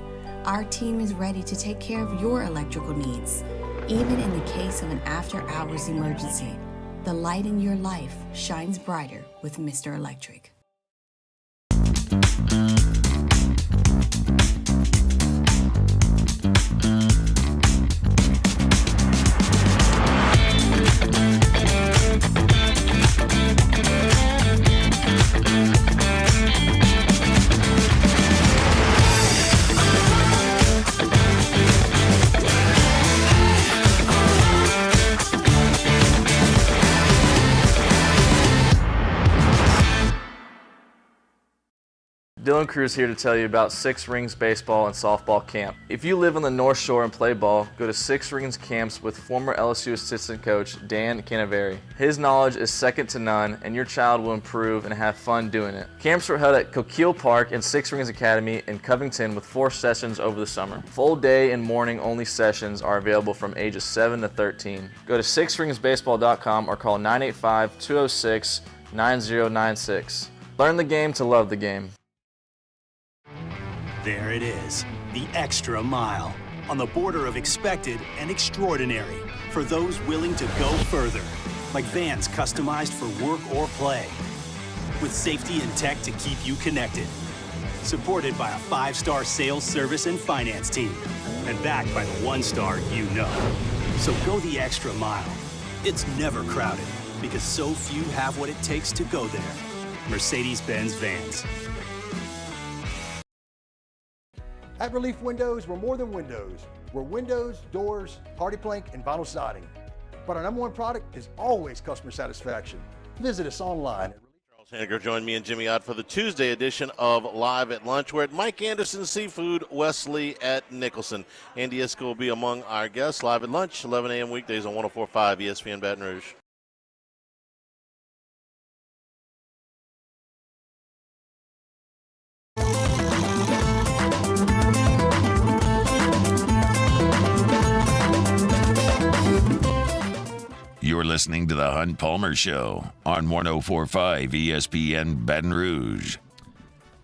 our team is ready to take care of your electrical needs. Even in the case of an after-hours emergency, the light in your life shines brighter with Mr. Electric. Dylan Cruz here to tell you about Six Rings Baseball and Softball Camp. If you live on the North Shore and play ball, go to Six Rings Camps with former LSU assistant coach Dan Canaveri. His knowledge is second to none, and your child will improve and have fun doing it. Camps were held at Coquille Park and Six Rings Academy in Covington with 4 sessions over the summer. Full day and morning only sessions are available from ages 7 to 13. Go to sixringsbaseball.com or call 985-206-9096. Learn the game to love the game. There it is, the extra mile, on the border of expected and extraordinary for those willing to go further, like vans customized for work or play, with safety and tech to keep you connected, supported by a 5-star sales, service, and finance team, and backed by the 1-star you know. So go the extra mile. It's never crowded, because so few have what it takes to go there. Mercedes-Benz Vans. At Relief Windows, we're more than windows. We're windows, doors, party plank, and vinyl siding. But our #1 product is always customer satisfaction. Visit us online. Charles Hanniger joined me and Jimmy Ott for the Tuesday edition of Live at Lunch. We're at Mike Anderson Seafood Wesley at Nicholson. Andy Iskoe will be among our guests. Live at Lunch, 11 a.m. weekdays on 104.5 ESPN Baton Rouge. You're listening to the Hunt Palmer Show on 104.5 ESPN Baton Rouge.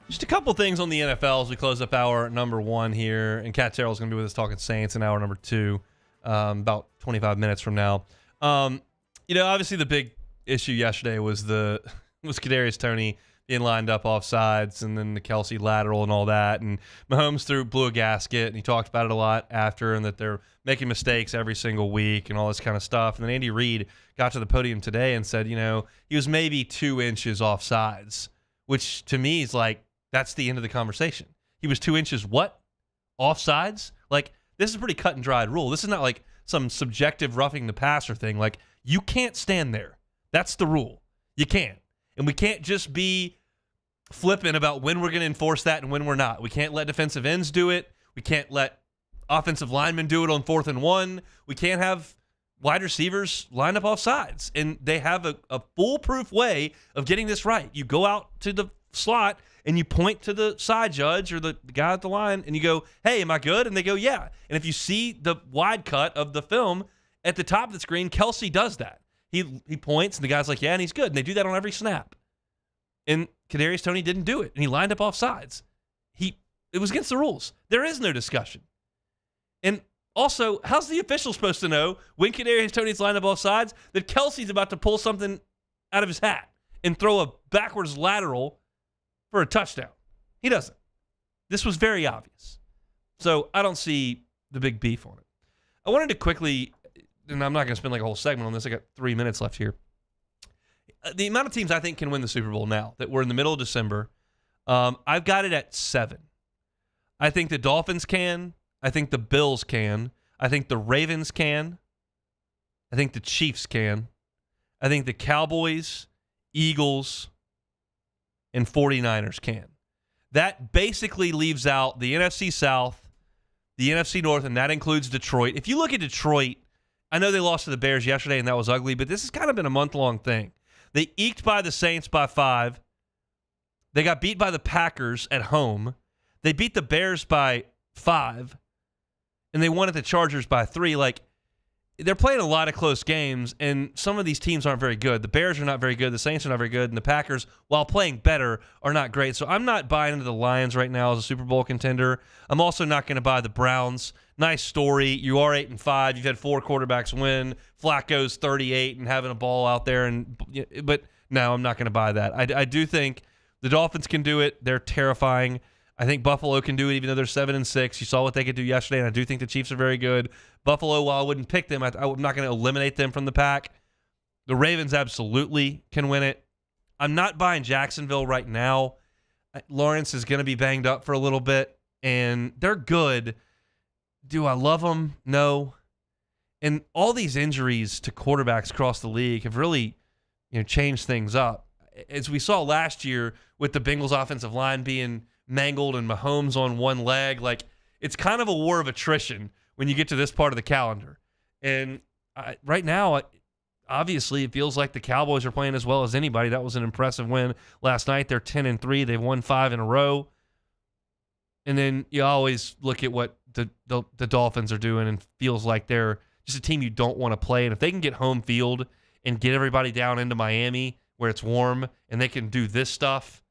Just a couple things on the NFL as we close up hour number 1 here. And Kat Terrell is going to be with us talking Saints in hour number 2, about 25 minutes from now. Obviously the big issue yesterday was Kadarius Toney being lined up off sides, and then the Kelsey lateral and all that. And Mahomes blew a gasket, and he talked about it a lot after, and that they're making mistakes every single week and all this kind of stuff. And then Andy Reid got to the podium today and said, he was maybe 2 inches off sides, which to me is like, that's the end of the conversation. He was 2 inches what? Off sides? Like, this is a pretty cut and dried rule. This is not like some subjective roughing the passer thing. Like, you can't stand there. That's the rule. You can't. And we can't just be flippant about when we're going to enforce that and when we're not. We can't let defensive ends do it. We can't let offensive linemen do it on 4th and 1. We can't have wide receivers line up off sides. And they have a foolproof way of getting this right. You go out to the slot and you point to the side judge or the guy at the line and you go, hey, am I good? And they go, yeah. And if you see the wide cut of the film at the top of the screen, Kelsey does that. He points, and the guy's like, yeah, and he's good. And they do that on every snap. And Kadarius Toney didn't do it, and he lined up off sides. It was against the rules. There is no discussion. And also, how's the official supposed to know when Kadarius Toney's lined up off sides that Kelsey's about to pull something out of his hat and throw a backwards lateral for a touchdown? He doesn't. This was very obvious. So I don't see the big beef on it. I wanted to quickly, and I'm not going to spend like a whole segment on this. I got 3 minutes left here. The amount of teams I think can win the Super Bowl now that we're in the middle of December, I've got it at 7. I think the Dolphins can. I think the Bills can. I think the Ravens can. I think the Chiefs can. I think the Cowboys, Eagles, and 49ers can. That basically leaves out the NFC South, the NFC North, and that includes Detroit. If you look at Detroit, I know they lost to the Bears yesterday, and that was ugly, but this has kind of been a month-long thing. They eked by the Saints by 5. They got beat by the Packers at home. They beat the Bears by 5. And they won at the Chargers by 3. Like, they're playing a lot of close games, and some of these teams aren't very good. The Bears are not very good. The Saints are not very good. And the Packers, while playing better, are not great. So I'm not buying into the Lions right now as a Super Bowl contender. I'm also not going to buy the Browns. Nice story. You are 8-5. You've had 4 quarterbacks win. Flacco's 38 and having a ball out there. But no, I'm not going to buy that. I do think the Dolphins can do it. They're terrifying. I think Buffalo can do it, even though they're 7-6. You saw what they could do yesterday, and I do think the Chiefs are very good. Buffalo, while I wouldn't pick them, I'm not going to eliminate them from the pack. The Ravens absolutely can win it. I'm not buying Jacksonville right now. Lawrence is going to be banged up for a little bit, and they're good. Do I love them? No. And all these injuries to quarterbacks across the league have really, changed things up. as we saw last year with the Bengals offensive line being mangled and Mahomes on one leg, like it's kind of a war of attrition when you get to this part of the calendar. And right now, obviously, it feels like the Cowboys are playing as well as anybody. That was an impressive win last night. They're 10-3. They've won 5 in a row. And then you always look at what the Dolphins are doing and feels like they're just a team you don't want to play. And if they can get home field and get everybody down into Miami where it's warm and they can do this stuff,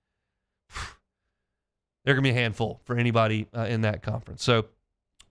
they're going to be a handful for anybody in that conference. So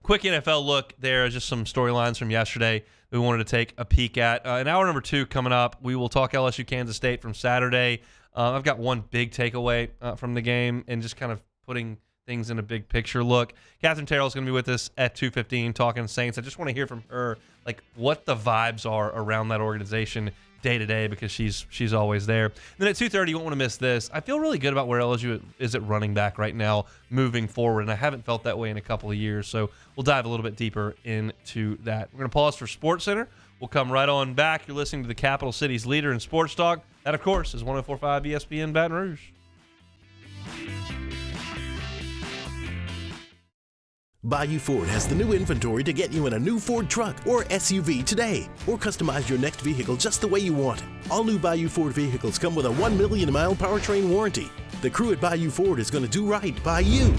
quick NFL look there, just some storylines from yesterday we wanted to take a peek at. In hour number 2 coming up, we will talk LSU Kansas State from Saturday. I've got one big takeaway from the game and just kind of putting things in a big picture look. Katherine Terrell is going to be with us at 2:15 talking Saints. I just want to hear from her, like, what the vibes are around that organization day to day, because she's always there. And then at 2:30, you won't want to miss this. I feel really good about where LSU is at running back right now moving forward, and I haven't felt that way in a couple of years, so we'll dive a little bit deeper into that. We're going to pause for SportsCenter. We'll come right on back. You're listening to the Capital City's leader in sports talk. That, of course, is 104.5 ESPN Baton Rouge. Bayou Ford has the new inventory to get you in a new Ford truck or SUV today, or customize your next vehicle just the way you want. All new Bayou Ford vehicles come with a 1 million mile powertrain warranty. The crew at Bayou Ford is going to do right by you.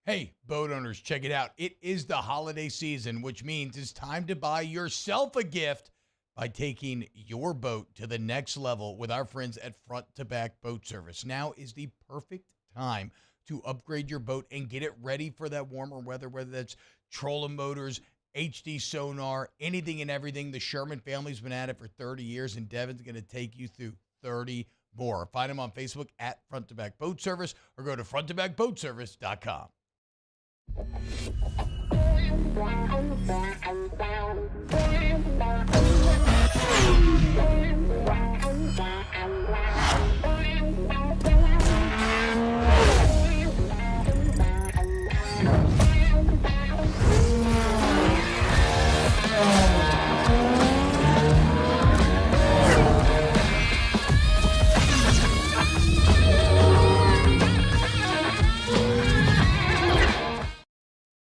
Hey, boat owners, check it out. It is the holiday season, which means it's time to buy yourself a gift by taking your boat to the next level with our friends at Front to Back Boat Service. Now is the perfect time to upgrade your boat and get it ready for that warmer weather, whether that's trolling motors, HD sonar, anything and everything. The Sherman family's been at it for 30 years, and Devin's going to take you through 30 more. Find them on Facebook at Front to Back Boat Service or go to fronttobackboatservice.com.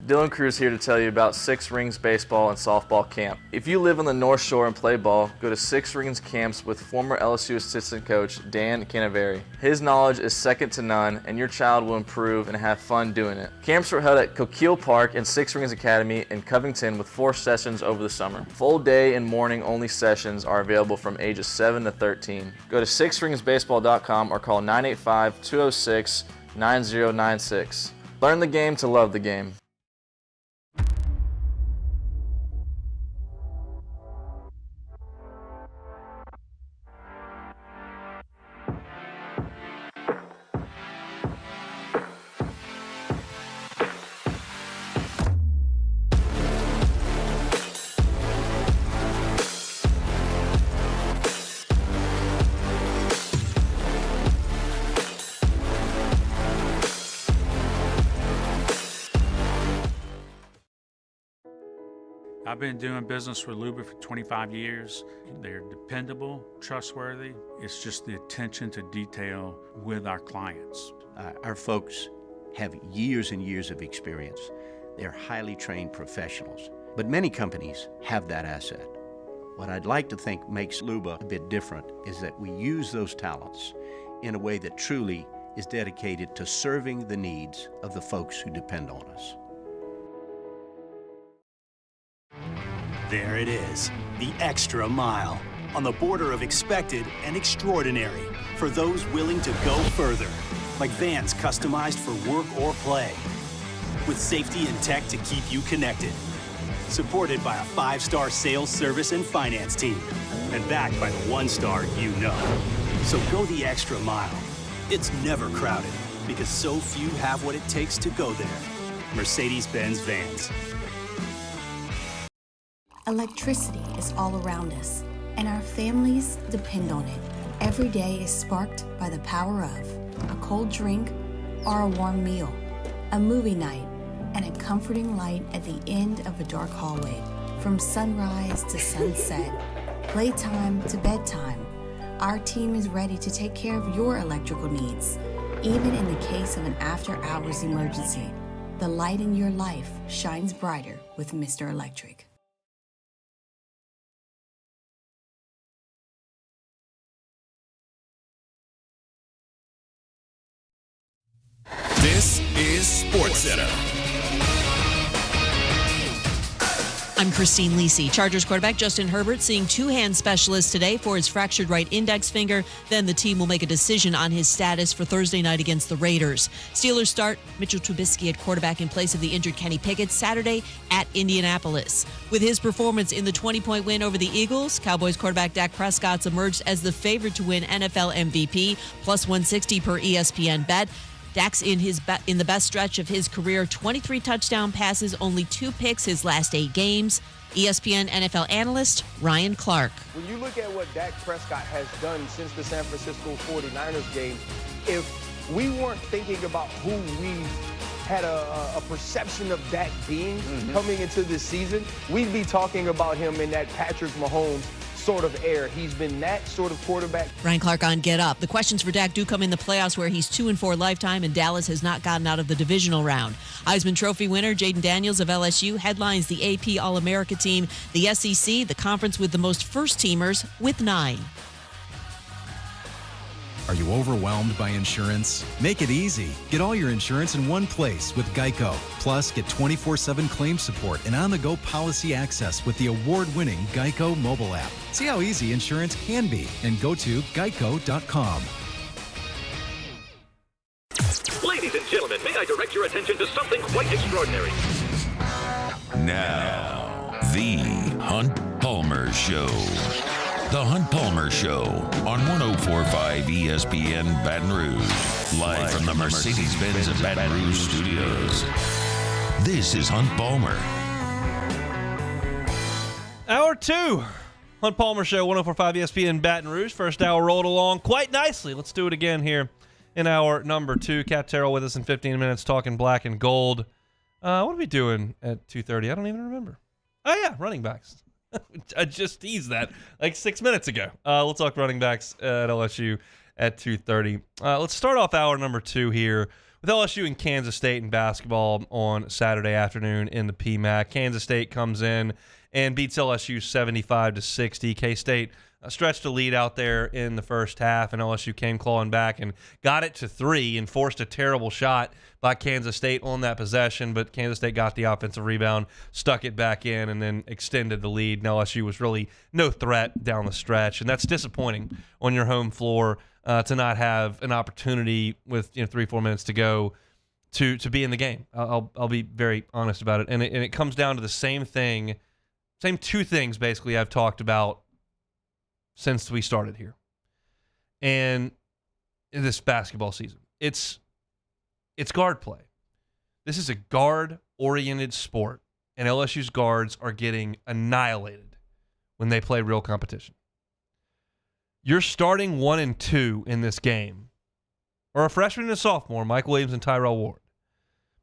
Dylan Cruz here to tell you about Six Rings Baseball and Softball Camp. If you live on the North Shore and play ball, go to Six Rings Camps with former LSU assistant coach Dan Canaveri. His knowledge is second to none, and your child will improve and have fun doing it. Camps were held at Coquille Park and Six Rings Academy in Covington with 4 sessions over the summer. Full day and morning only sessions are available from ages 7 to 13. Go to sixringsbaseball.com or call 985-206-9096. Learn the game to love the game. I've been doing business with Luba for 25 years. They're dependable, trustworthy. It's just the attention to detail with our clients. Our folks have years and years of experience. They're highly trained professionals, but many companies have that asset. What I'd like to think makes Luba a bit different is that we use those talents in a way that truly is dedicated to serving the needs of the folks who depend on us. There it is, the extra mile, on the border of expected and extraordinary for those willing to go further, like vans customized for work or play, with safety and tech to keep you connected, supported by a 5-star sales, service, and finance team, and backed by the 1-star you know. So go the extra mile. It's never crowded, because so few have what it takes to go there. Mercedes-Benz Vans. Electricity is all around us, and our families depend on it. Every day is sparked by the power of a cold drink or a warm meal, a movie night, and a comforting light at the end of a dark hallway. From sunrise to sunset, playtime to bedtime, our team is ready to take care of your electrical needs. Even in the case of an after-hours emergency, the light in your life shines brighter with Mr. Electric. This is SportsCenter. I'm Christine Lisi. Chargers quarterback Justin Herbert seeing two-hand specialists today for his fractured right index finger. Then the team will make a decision on his status for Thursday night against the Raiders. Steelers start Mitchell Trubisky at quarterback in place of the injured Kenny Pickett Saturday at Indianapolis. With his performance in the 20-point win over the Eagles, Cowboys quarterback Dak Prescott's emerged as the favorite to win NFL MVP, plus 160 per ESPN bet. Dak's in the best stretch of his career, 23 touchdown passes, only 2 picks his last 8 games. ESPN NFL analyst Ryan Clark. When you look at what Dak Prescott has done since the San Francisco 49ers game, if we weren't thinking about who we had a perception of Dak being coming into this season, we'd be talking about him in that Patrick Mahomes sort of air. He's been that sort of quarterback. Ryan Clark on Get Up. The questions for Dak do come in the playoffs, where he's 2-4 lifetime, and Dallas has not gotten out of the divisional round. Heisman Trophy winner Jaden Daniels of LSU headlines the AP All-America team. The SEC, the conference with the most first-teamers, with 9. Are you overwhelmed by insurance? Make it easy. Get all your insurance in one place with Geico. Plus, get 24/7 claim support and on-the-go policy access with the award-winning Geico mobile app. See how easy insurance can be and go to geico.com. Ladies and gentlemen, may I direct your attention to something quite extraordinary? Now, the Hunt Palmer Show. The Hunt Palmer Show on 104.5 ESPN Baton Rouge. Live from the Mercedes-Benz of Baton Rouge studios. This is Hunt Palmer. Hour 2. Hunt Palmer Show, 104.5 ESPN Baton Rouge. First hour rolled along quite nicely. Let's do it again here in hour number 2. Katherine Terrell with us in 15 minutes talking black and gold. What are we doing at 2:30? I don't even remember. Oh, yeah, running backs. I just teased that like 6 minutes ago. We'll talk running backs at LSU at 2:30. Let's start off hour number 2 here with LSU and Kansas State in basketball on Saturday afternoon in the PMAC. Kansas State comes in and beats LSU 75-60. K-State stretched a lead out there in the first half, and LSU came clawing back and got it to 3 and forced a terrible shot by Kansas State on that possession, but Kansas State got the offensive rebound, stuck it back in, and then extended the lead, and LSU was really no threat down the stretch, and that's disappointing on your home floor to not have an opportunity with 3-4 minutes to go to be in the game. I'll be very honest about it, and it comes down to the same 2 things basically I've talked about since we started here and in this basketball season. It's guard play. This is a guard-oriented sport, and LSU's guards are getting annihilated when they play real competition. You're starting 1 and 2 in this game, or a freshman and a sophomore, Mike Williams and Tyrell Ward,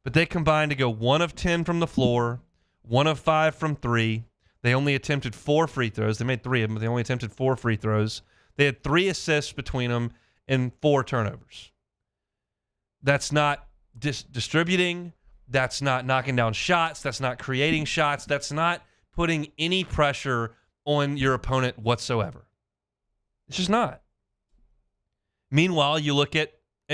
but they combined to go 1 of 10 from the floor, 1 of 5 from 3. They only attempted 4 free throws. They made 3 of them, but they only attempted 4 free throws. They had 3 assists between them and 4 turnovers. That's not distributing. That's not knocking down shots. That's not creating shots. That's not putting any pressure on your opponent whatsoever. It's just not. Meanwhile, you look at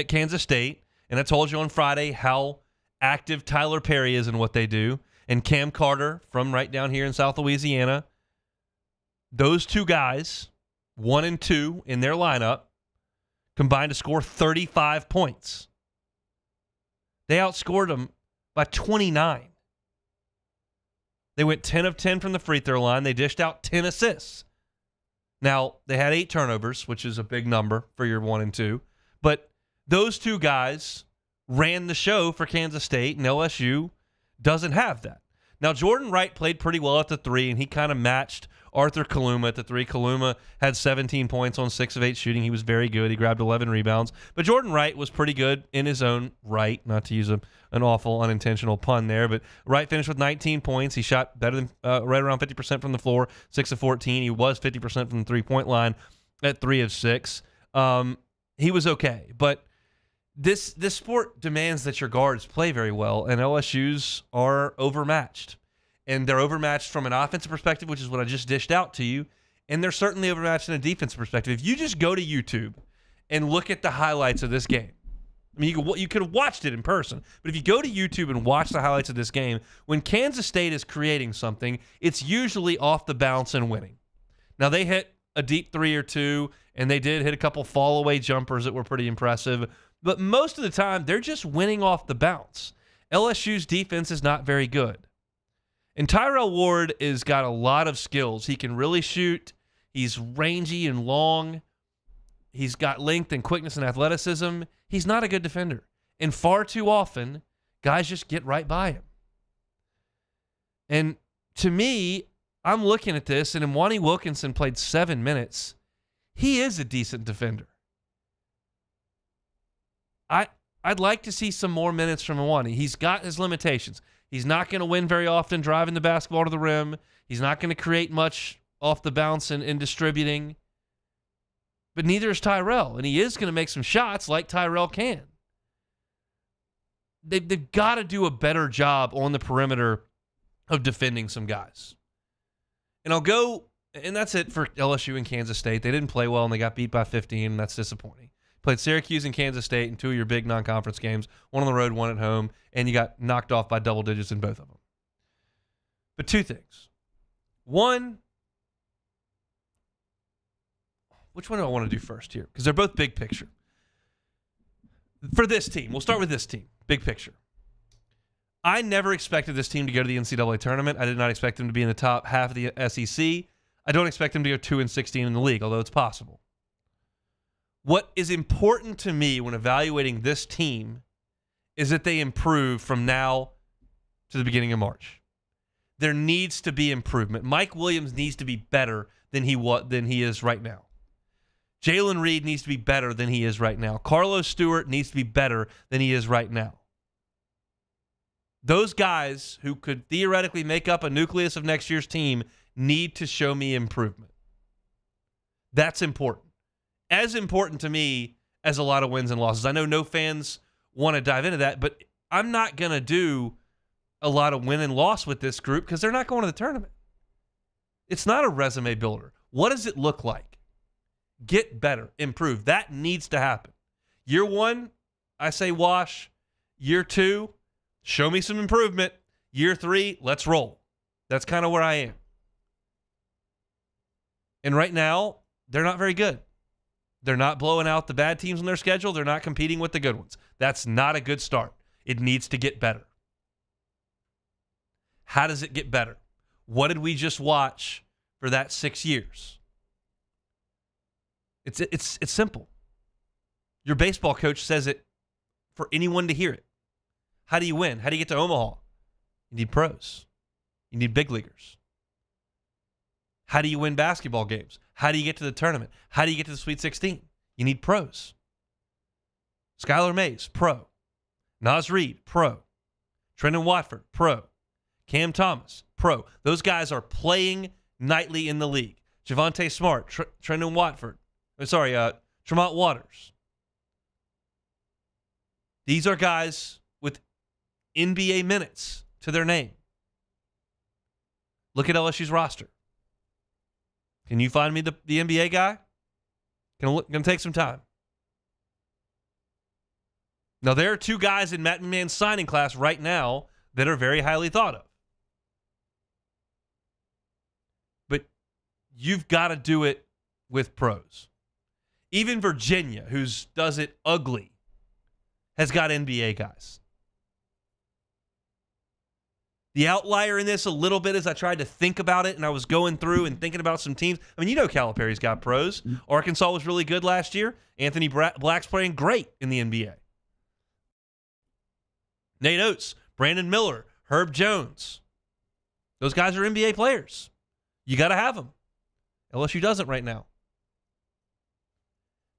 Kansas State, and I told you on Friday how active Tyler Perry is in what they do. And Cam Carter from right down here in South Louisiana. Those 2 guys, 1 and 2 in their lineup, combined to score 35 points. They outscored them by 29. They went 10 of 10 from the free throw line. They dished out 10 assists. Now, they had 8 turnovers, which is a big number for your 1 and 2. But those 2 guys ran the show for Kansas State, and LSU doesn't have that. Now, Jordan Wright played pretty well at the 3, and he kind of matched Arthur Kaluma at the 3. Kaluma had 17 points on 6 of 8 shooting. He was very good. He grabbed 11 rebounds. But Jordan Wright was pretty good in his own right, not to use an awful unintentional pun there. But Wright finished with 19 points. He shot better than right around 50% from the floor, 6 of 14. He was 50% from the three-point line at 3 of 6. He was okay. But this sport demands that your guards play very well, and LSU's are overmatched. And they're overmatched from an offensive perspective, which is what I just dished out to you, and they're certainly overmatched in a defensive perspective. If you just go to YouTube and look at the highlights of this game, I mean, you could have watched it in person, but if you go to YouTube and watch the highlights of this game, when Kansas State is creating something, it's usually off the bounce and winning. Now, they hit a deep 3 or 2, and they did hit a couple fall-away jumpers that were pretty impressive, but most of the time, they're just winning off the bounce. LSU's defense is not very good. And Tyrell Ward has got a lot of skills. He can really shoot. He's rangy and long. He's got length and quickness and athleticism. He's not a good defender. And far too often, guys just get right by him. And to me, I'm looking at this, and Imwani Wilkinson played 7 minutes. He is a decent defender. I'd like to see some more minutes from Imwani. He's got his limitations. He's not going to win very often driving the basketball to the rim. He's not going to create much off the bounce and distributing. But neither is Tyrell, and he is going to make some shots like Tyrell can. They've got to do a better job on the perimeter of defending some guys. And I'll go, and that's it for LSU and Kansas State. They didn't play well, and they got beat by 15, and that's disappointing. Played Syracuse and Kansas State in 2 of your big non-conference games, one on the road, one at home, and you got knocked off by double digits in both of them. But 2 things. One, which one do I want to do first here? Because they're both big picture. For this team, we'll start with this team, big picture. I never expected this team to go to the NCAA tournament. I did not expect them to be in the top half of the SEC. I don't expect them to go 2-16 in the league, although it's possible. What is important to me when evaluating this team is that they improve from now to the beginning of March. There needs to be improvement. Mike Williams needs to be better than he is right now. Jalen Reed needs to be better than he is right now. Carlos Stewart needs to be better than he is right now. Those guys who could theoretically make up a nucleus of next year's team need to show me improvement. That's important. As important to me as a lot of wins and losses. I know no fans want to dive into that, but I'm not going to do a lot of win and loss with this group because they're not going to the tournament. It's not a resume builder. What does it look like? Get better, improve. That needs to happen. Year 1, I say wash. Year 2, show me some improvement. Year 3, let's roll. That's kind of where I am. And right now, they're not very good. They're not blowing out the bad teams on their schedule. They're not competing with the good ones. That's not a good start. It needs to get better. How does it get better? What did we just watch for that 6 years? It's simple. Your baseball coach says it for anyone to hear it. How do you win? How do you get to Omaha? You need pros. You need big leaguers. How do you win basketball games? How do you get to the tournament? How do you get to the Sweet 16? You need pros. Skylar Mays, pro. Naz Reid, pro. Trendon Watford, pro. Cam Thomas, pro. Those guys are playing nightly in the league. Javonte Smart, Trendon Watford. Tremont Waters. These are guys with NBA minutes to their name. Look at LSU's roster. Can you find me the NBA guy? Gonna take some time. Now, there are 2 guys in Matt McMahon's signing class right now that are very highly thought of. But you've got to do it with pros. Even Virginia, who does it ugly, has got NBA guys. The outlier in this a little bit as I tried to think about it and I was going through and thinking about some teams. I mean, Calipari's got pros. Arkansas was really good last year. Anthony Black's playing great in the NBA. Nate Oates, Brandon Miller, Herb Jones. Those guys are NBA players. You got to have them. LSU doesn't right now.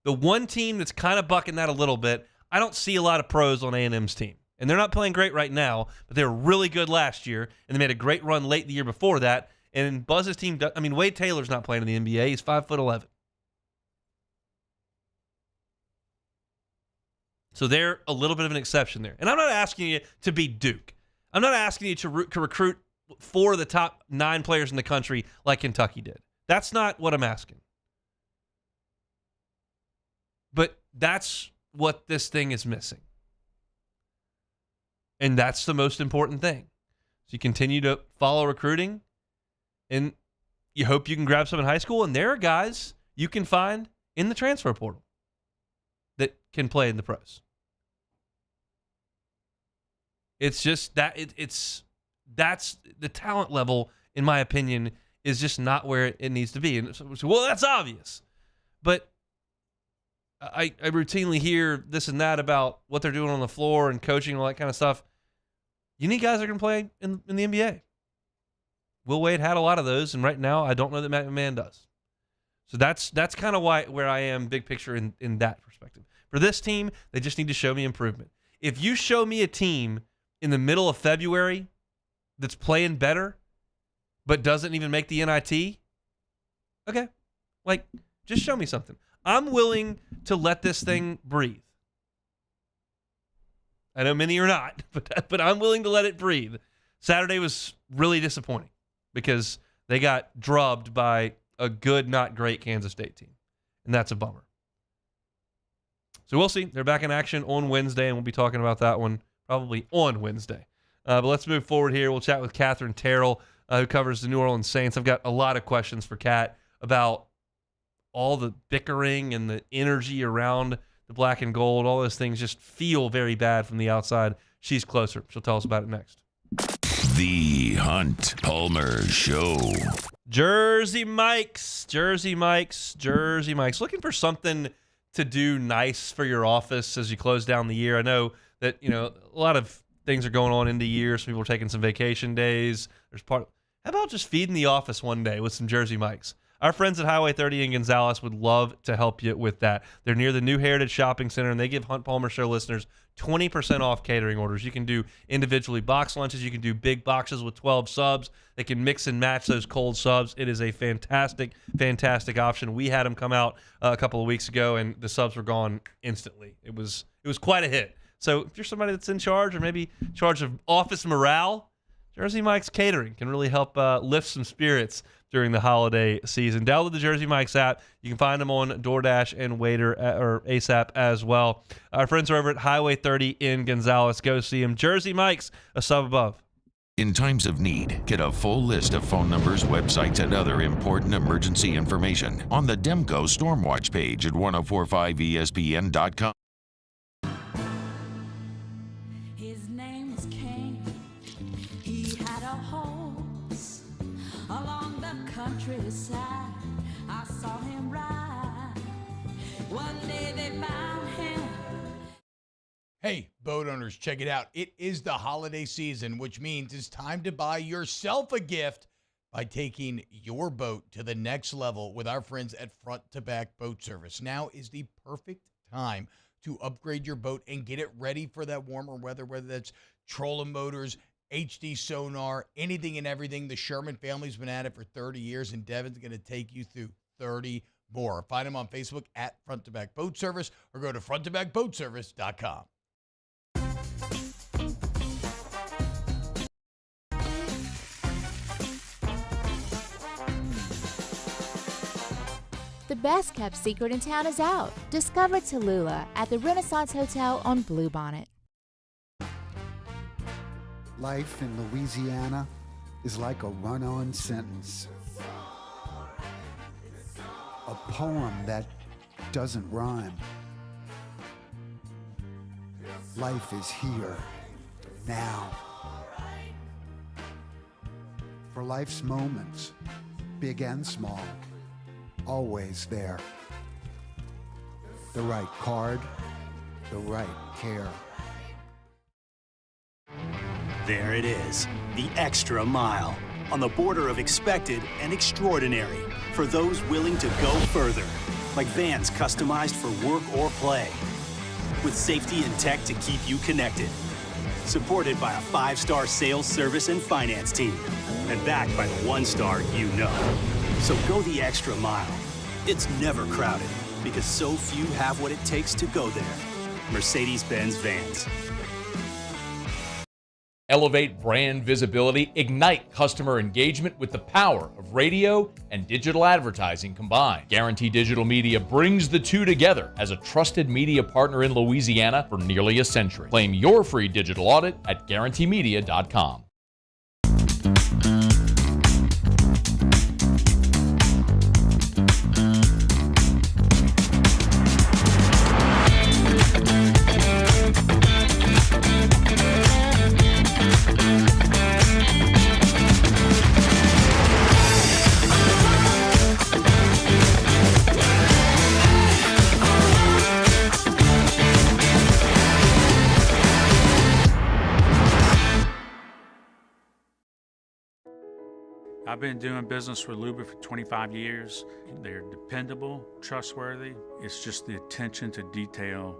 The one team that's kind of bucking that a little bit, I don't see a lot of pros on A&M's team. And they're not playing great right now, but they were really good last year, and they made a great run late the year before that. And Buzz's team, Wade Taylor's not playing in the NBA. He's 5'11". So they're a little bit of an exception there. And I'm not asking you to be Duke. I'm not asking you to recruit 4 of the top 9 players in the country like Kentucky did. That's not what I'm asking. But that's what this thing is missing. And that's the most important thing. So you continue to follow recruiting, and you hope you can grab some in high school. And there are guys you can find in the transfer portal that can play in the pros. It's just that that's the talent level, in my opinion, is just not where it needs to be. And so, well, that's obvious. But I routinely hear this and that about what they're doing on the floor and coaching and all that kind of stuff. You need guys that are going to play in the NBA. Will Wade had a lot of those, and right now I don't know that Matt McMahon does. So that's kind of where I am big picture in that perspective. For this team, they just need to show me improvement. If you show me a team in the middle of February that's playing better but doesn't even make the NIT, okay, just show me something. I'm willing to let this thing breathe. I know many are not, but I'm willing to let it breathe. Saturday was really disappointing because they got drubbed by a good, not great Kansas State team, and that's a bummer. So we'll see. They're back in action on Wednesday, and we'll be talking about that one probably on Wednesday. But let's move forward here. We'll chat with Katherine Terrell, who covers the New Orleans Saints. I've got a lot of questions for Kat about all the bickering and the energy around the black and gold. All those things just feel very bad from the outside. She's closer. She'll tell us about it next. The Hunt Palmer Show. Jersey Mike's. Looking for something to do nice for your office as you close down the year. I know that, a lot of things are going on in the year. Some people are taking some vacation days. How about just feeding the office one day with some Jersey Mike's? Our friends at Highway 30 in Gonzales would love to help you with that. They're near the new Heritage Shopping Center, and they give Hunt Palmer Show listeners 20% off catering orders. You can do individually boxed lunches. You can do big boxes with 12 subs. They can mix and match those cold subs. It is a fantastic, fantastic option. We had them come out a couple of weeks ago, and the subs were gone instantly. It was quite a hit. So if you're somebody that's in charge or maybe in charge of office morale, Jersey Mike's Catering can really help lift some spirits during the holiday season. Download the Jersey Mike's app. You can find them on DoorDash and Waiter or ASAP as well. Our friends are over at Highway 30 in Gonzales. Go see them. Jersey Mike's, a sub above. In times of need, get a full list of phone numbers, websites, and other important emergency information on the Demco Stormwatch page at 1045ESPN.com. His name was King. He had a horse along the countryside. I saw him ride. One day they found him. Hey, boat owners, check it out. It is the holiday season, which means it's time to buy yourself a gift by taking your boat to the next level with our friends at Front to Back Boat Service. Now is the perfect time to upgrade your boat and get it ready for that warmer weather, whether that's trolling motors, HD sonar, anything and everything. The Sherman family's been at it for 30 years, and Devin's going to take you through 30 more. Find them on Facebook at Front to Back Boat Service or go to fronttobackboatservice.com. The best kept secret in town is out. Discover Tallulah at the Renaissance Hotel on Bluebonnet. Life in Louisiana is like a run-on sentence. A poem that doesn't rhyme. Life is here, now. For life's moments, big and small, always there. The right card, the right care. There it is, the extra mile. on the border of expected and extraordinary for those willing to go further, like vans customized for work or play, with safety and tech to keep you connected. Supported by a 5-star sales, service, and finance team, and backed by the 1-star you know. So go the extra mile. It's never crowded, because so few have what it takes to go there. Mercedes-Benz Vans. Elevate brand visibility, ignite customer engagement with the power of radio and digital advertising combined. Guarantee Digital Media brings the two together as a trusted media partner in Louisiana for nearly a century. Claim your free digital audit at guaranteemedia.com. I've been doing business with Luba for 25 years. They're dependable, trustworthy. It's just the attention to detail.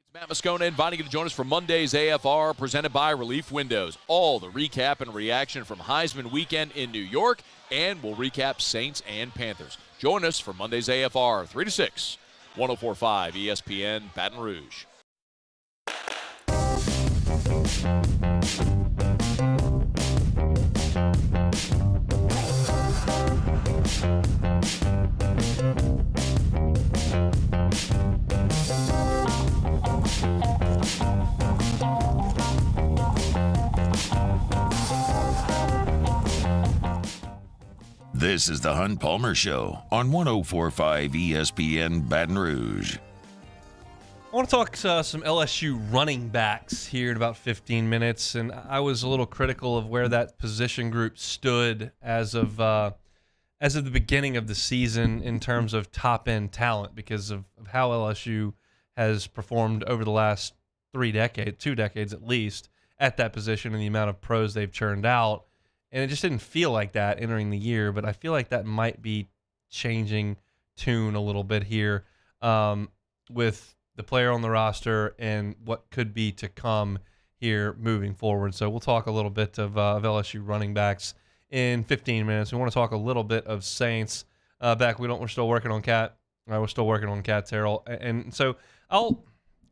It's Matt Moscona inviting you to join us for Monday's AFR presented by Relief Windows. All the recap and reaction from Heisman weekend in New York, and we'll recap Saints and Panthers. Join us for Monday's AFR 3 to 6, 104.5 ESPN Baton Rouge. This is the Hunt Palmer Show on 104.5 ESPN Baton Rouge. I want to talk some LSU running backs here in about 15 minutes, and I was a little critical of where that position group stood as of the beginning of the season in terms of top-end talent because of how LSU has performed over the last 2 decades at least, at that position and the amount of pros they've churned out. And it just didn't feel like that entering the year, but I feel like that might be changing tune a little bit here with the player on the roster and what could be to come here moving forward. So we'll talk a little bit of LSU running backs in 15 minutes. We want to talk a little bit of Saints. We're still working on We're still working on Katherine Terrell. And so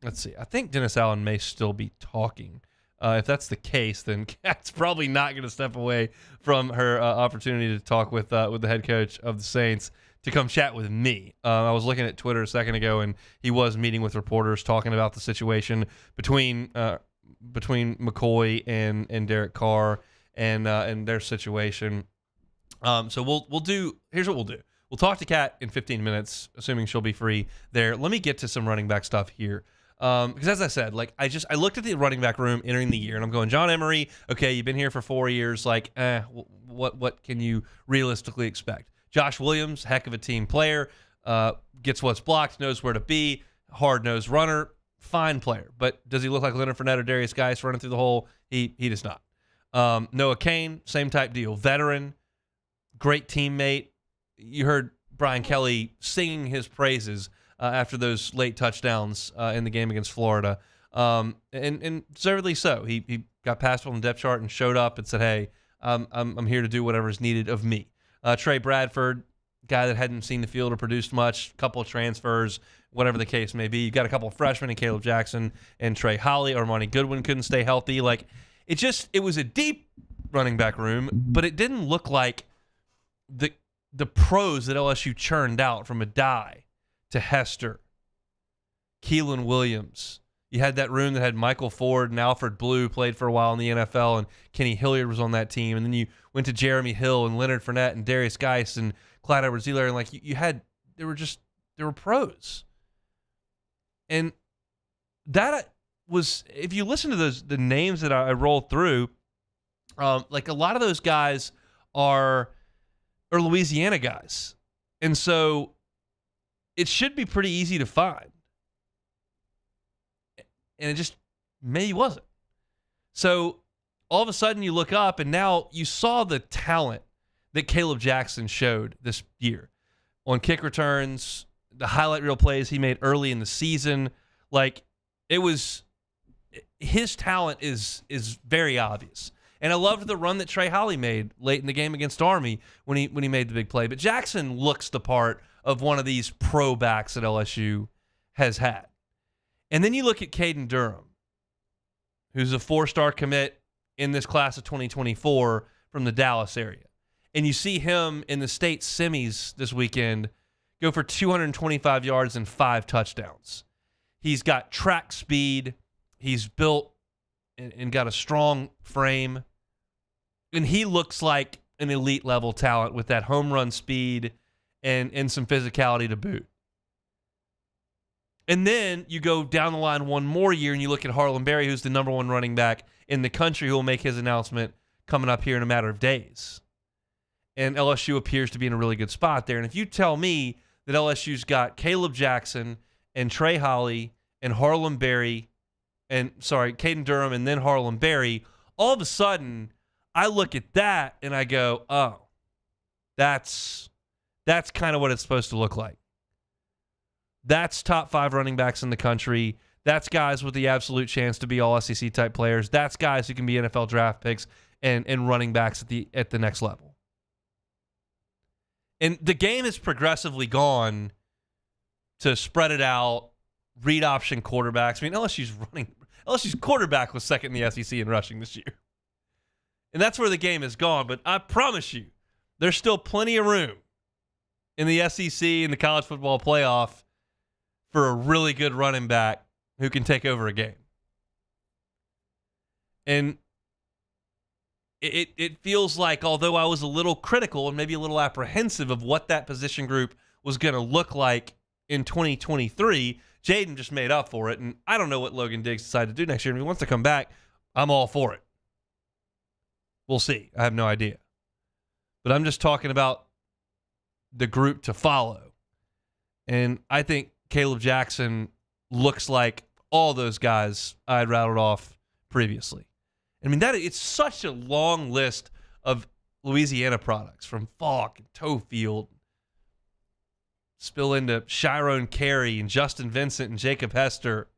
let's see. I think Dennis Allen may still be talking. If that's the case, then Kat's probably not going to step away from her opportunity to talk with the head coach of the Saints to come chat with me. I was looking at Twitter a second ago, and he was meeting with reporters talking about the situation between McCoy and Derek Carr and their situation. So here's what we'll do. We'll talk to Kat in 15 minutes, assuming she'll be free there. Let me get to some running back stuff here. Because as I said, I looked at the running back room entering the year, and I'm going, John Emery, okay, you've been here for 4 years. What can you realistically expect? Josh Williams, heck of a team player, gets what's blocked, knows where to be, hard-nosed runner, fine player. But does he look like Leonard Fournette or Darius Geis running through the hole? He does not. Noah Cain, same type deal. Veteran, great teammate. You heard Brian Kelly singing his praises after those late touchdowns in the game against Florida. And deservedly so. He got past on the depth chart and showed up and said, hey, I'm here to do whatever is needed of me. Trey Bradford, guy that hadn't seen the field or produced much, a couple of transfers, whatever the case may be. You got a couple of freshmen in Caleb Jackson and Trey Holly. Armani Goodwin couldn't stay healthy. It was a deep running back room, but it didn't look like the pros that LSU churned out from Adai to Hester, Keelan Williams. You had that room that had Michael Ford and Alfred Blue, played for a while in the NFL, and Kenny Hilliard was on that team. And then you went to Jeremy Hill and Leonard Fournette and Darius Geis and Clyde Edwards-Helaire, and there were pros. And that was, if you listen to the names that I rolled through, a lot of those guys are Louisiana guys. And so it should be pretty easy to find. And it just maybe wasn't. So all of a sudden you look up and now you saw the talent that Caleb Jackson showed this year on kick returns, the highlight reel plays he made early in the season. Like, it was, his talent is very obvious. And I loved the run that Trey Holly made late in the game against Army when he made the big play. But Jackson looks the part of one of these pro backs that LSU has had. And then you look at Jayden Durham, who's a 4-star commit in this class of 2024 from the Dallas area. And you see him in the state semis this weekend go for 225 yards and 5 touchdowns. He's got track speed. He's built and got a strong frame. And he looks like an elite level talent with that home run speed and some physicality to boot. And then you go down the line one more year and you look at Harlan Berry, who's the number 1 running back in the country, who will make his announcement coming up here in a matter of days. And LSU appears to be in a really good spot there. And if you tell me that LSU's got Caleb Jackson and Trey Holly and Harlan Berry, Jayden Durham and then Harlan Berry, all of a sudden I look at that and I go, oh, that's kind of what it's supposed to look like. That's top 5 running backs in the country. That's guys with the absolute chance to be all SEC type players. That's guys who can be NFL draft picks and running backs at the next level. And the game has progressively gone to spread it out, read option quarterbacks. I mean, LSU's quarterback was second in the SEC in rushing this year. And that's where the game has gone. But I promise you, there's still plenty of room in the SEC and the college football playoff for a really good running back who can take over a game. And it feels like, although I was a little critical and maybe a little apprehensive of what that position group was going to look like in 2023, Jayden just made up for it. And I don't know what Logan Diggs decided to do next year. If he wants to come back, I'm all for it. We'll see. I have no idea. But I'm just talking about the group to follow. And I think Caleb Jackson looks like all those guys I had rattled off previously. I mean, it's such a long list of Louisiana products, from Falk and Toefield, spill into Chiron Carey and Justin Vincent and Jacob Hester.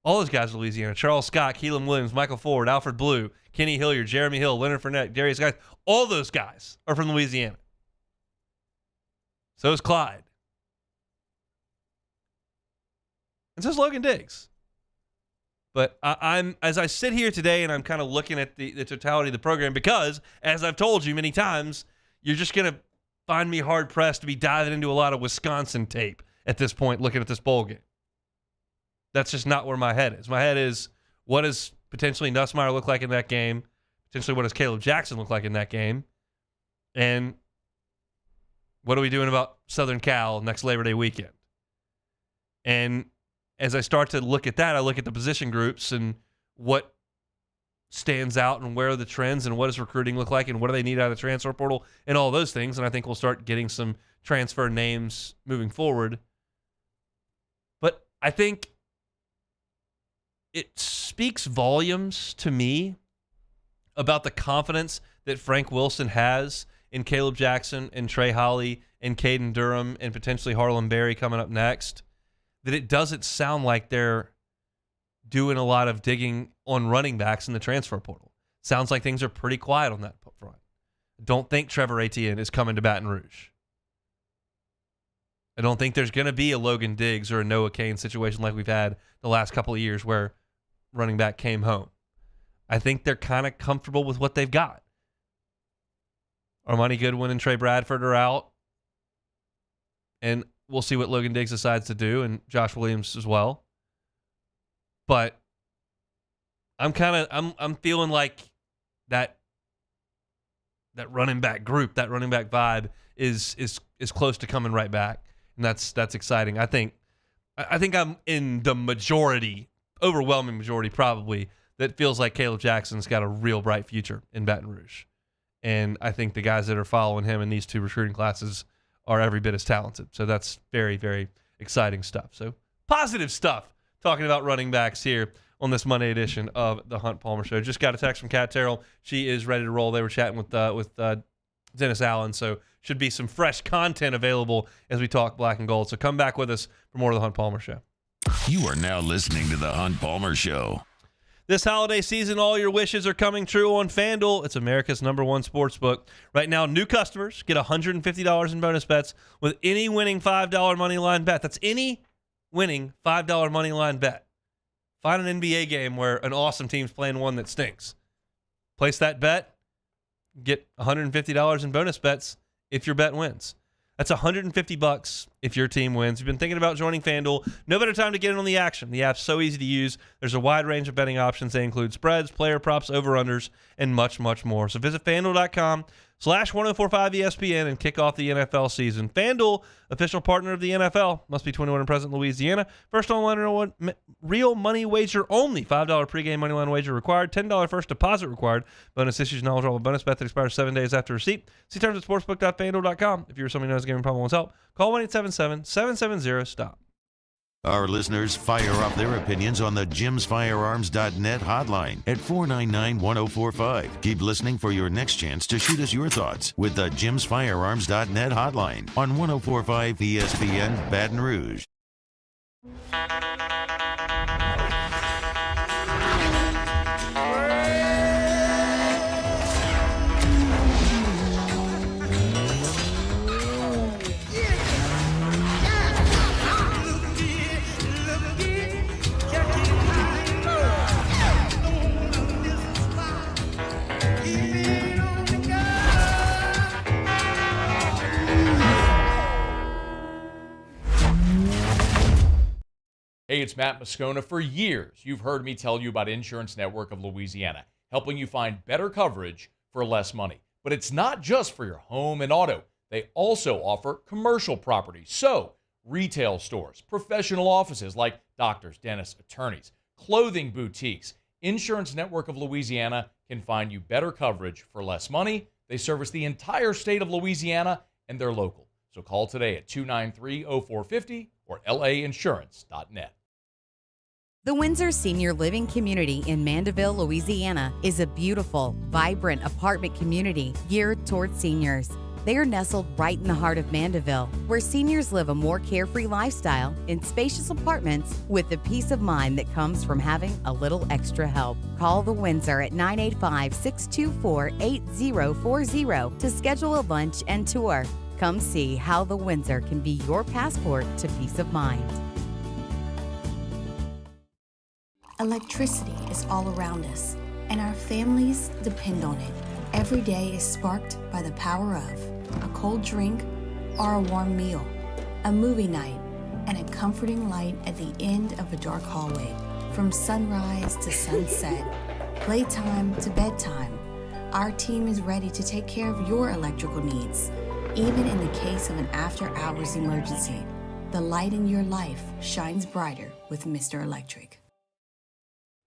All those guys are Louisiana. Charles Scott, Keelan Williams, Michael Ford, Alfred Blue, Kenny Hilliard, Jeremy Hill, Leonard Fournette, Darius Guys. All those guys are from Louisiana. So is Clyde. And so is Logan Diggs. But I'm as I sit here today and I'm kind of looking at the totality of the program, because, as I've told you many times, you're just going to find me hard-pressed to be diving into a lot of Wisconsin tape at this point, looking at this bowl game. That's just not where my head is. My head is, what does potentially Nussmeier look like in that game? Potentially, what does Caleb Jackson look like in that game? And what are we doing about Southern Cal next Labor Day weekend? And as I start to look at that, I look at the position groups and what stands out and where are the trends and what does recruiting look like and what do they need out of the transfer portal and all those things. And I think we'll start getting some transfer names moving forward. But I think it speaks volumes to me about the confidence that Frank Wilson has in Caleb Jackson and Trey Holly and Jayden Durham and potentially Harlan Berry coming up next, that it doesn't sound like they're doing a lot of digging on running backs in the transfer portal. Sounds like things are pretty quiet on that front. Don't think Trevor Etienne is coming to Baton Rouge. I don't think there's going to be a Logan Diggs or a Noah Kane situation like we've had the last couple of years where running back came home. I think they're kind of comfortable with what they've got. Armani Goodwin and Trey Bradford are out. And we'll see what Logan Diggs decides to do, and Josh Williams as well. But I'm feeling like that running back group, that running back vibe is close to coming right back. And that's exciting. I think I'm in the majority, overwhelming majority probably, that feels like Caleb Jackson's got a real bright future in Baton Rouge. And I think the guys that are following him in these two recruiting classes are every bit as talented. So that's very, very exciting stuff. So positive stuff talking about running backs here on this Monday edition of the Hunt Palmer Show. Just got a text from Kat Terrell. She is ready to roll. They were chatting with Dennis Allen, so should be some fresh content available as we talk black and gold. So come back with us for more of the Hunt Palmer Show. You are now listening to the Hunt Palmer Show. This holiday season, all your wishes are coming true on FanDuel. It's America's #1 sports book. Right now, new customers get $150 in bonus bets with any winning $5 money line bet. That's any winning $5 money line bet. Find an NBA game where an awesome team's playing one that stinks. Place that bet, get $150 in bonus bets if your bet wins. That's $150 if your team wins. You've been thinking about joining FanDuel. No better time to get in on the action. The app's so easy to use. There's a wide range of betting options. They include spreads, player props, over-unders, and much, much more. So visit FanDuel.com/1045ESPN and kick off the NFL season. FanDuel, official partner of the NFL. Must be 21 and present in Louisiana. First online real money wager only. $5 pregame money line wager required. $10 first deposit required. Bonus issues and eligible bonus bet that expires 7 days after receipt. See terms at sportsbook.fanduel.com. If you're somebody who knows the game and probably wants help, call 1-877-770-STOP. Our listeners fire off their opinions on the jimsfirearms.net hotline at 499-1045. Keep listening for your next chance to shoot us your thoughts with the jimsfirearms.net hotline on 1045 ESPN Baton Rouge. Hey, it's Matt Moscona. For years, you've heard me tell you about Insurance Network of Louisiana, helping you find better coverage for less money. But it's not just for your home and auto. They also offer commercial property. So, retail stores, professional offices like doctors, dentists, attorneys, clothing boutiques. Insurance Network of Louisiana can find you better coverage for less money. They service the entire state of Louisiana, and they're local. So call today at 293-0450 or lainsurance.net. The Windsor Senior Living Community in Mandeville, Louisiana is a beautiful, vibrant apartment community geared towards seniors. They are nestled right in the heart of Mandeville, where seniors live a more carefree lifestyle in spacious apartments with the peace of mind that comes from having a little extra help. Call the Windsor at 985-624-8040 to schedule a lunch and tour. Come see how the Windsor can be your passport to peace of mind. Electricity is all around us, and our families depend on it. Every day is sparked by the power of a cold drink or a warm meal, a movie night, and a comforting light at the end of a dark hallway. From sunrise to sunset, playtime to bedtime, our team is ready to take care of your electrical needs. Even in the case of an after-hours emergency, the light in your life shines brighter with Mr. Electric.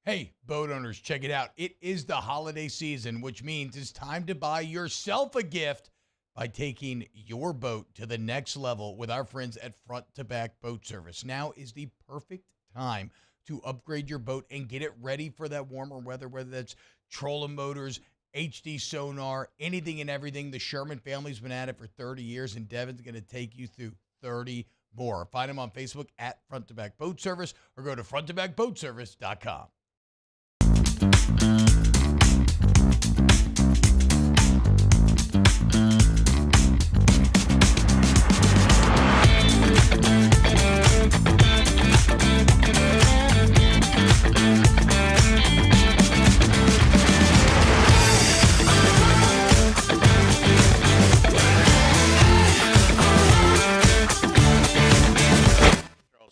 Hey, boat owners, check it out. It is the holiday season, which means it's time to buy yourself a gift by taking your boat to the next level with our friends at Front to Back Boat Service. Now is the perfect time to upgrade your boat and get it ready for that warmer weather, whether that's trolling motors, HD sonar, anything and everything. The Sherman family's been at it for 30 years, and Devin's going to take you through 30 more. Find them on Facebook at Front to Back Boat Service or go to fronttobackboatservice.com.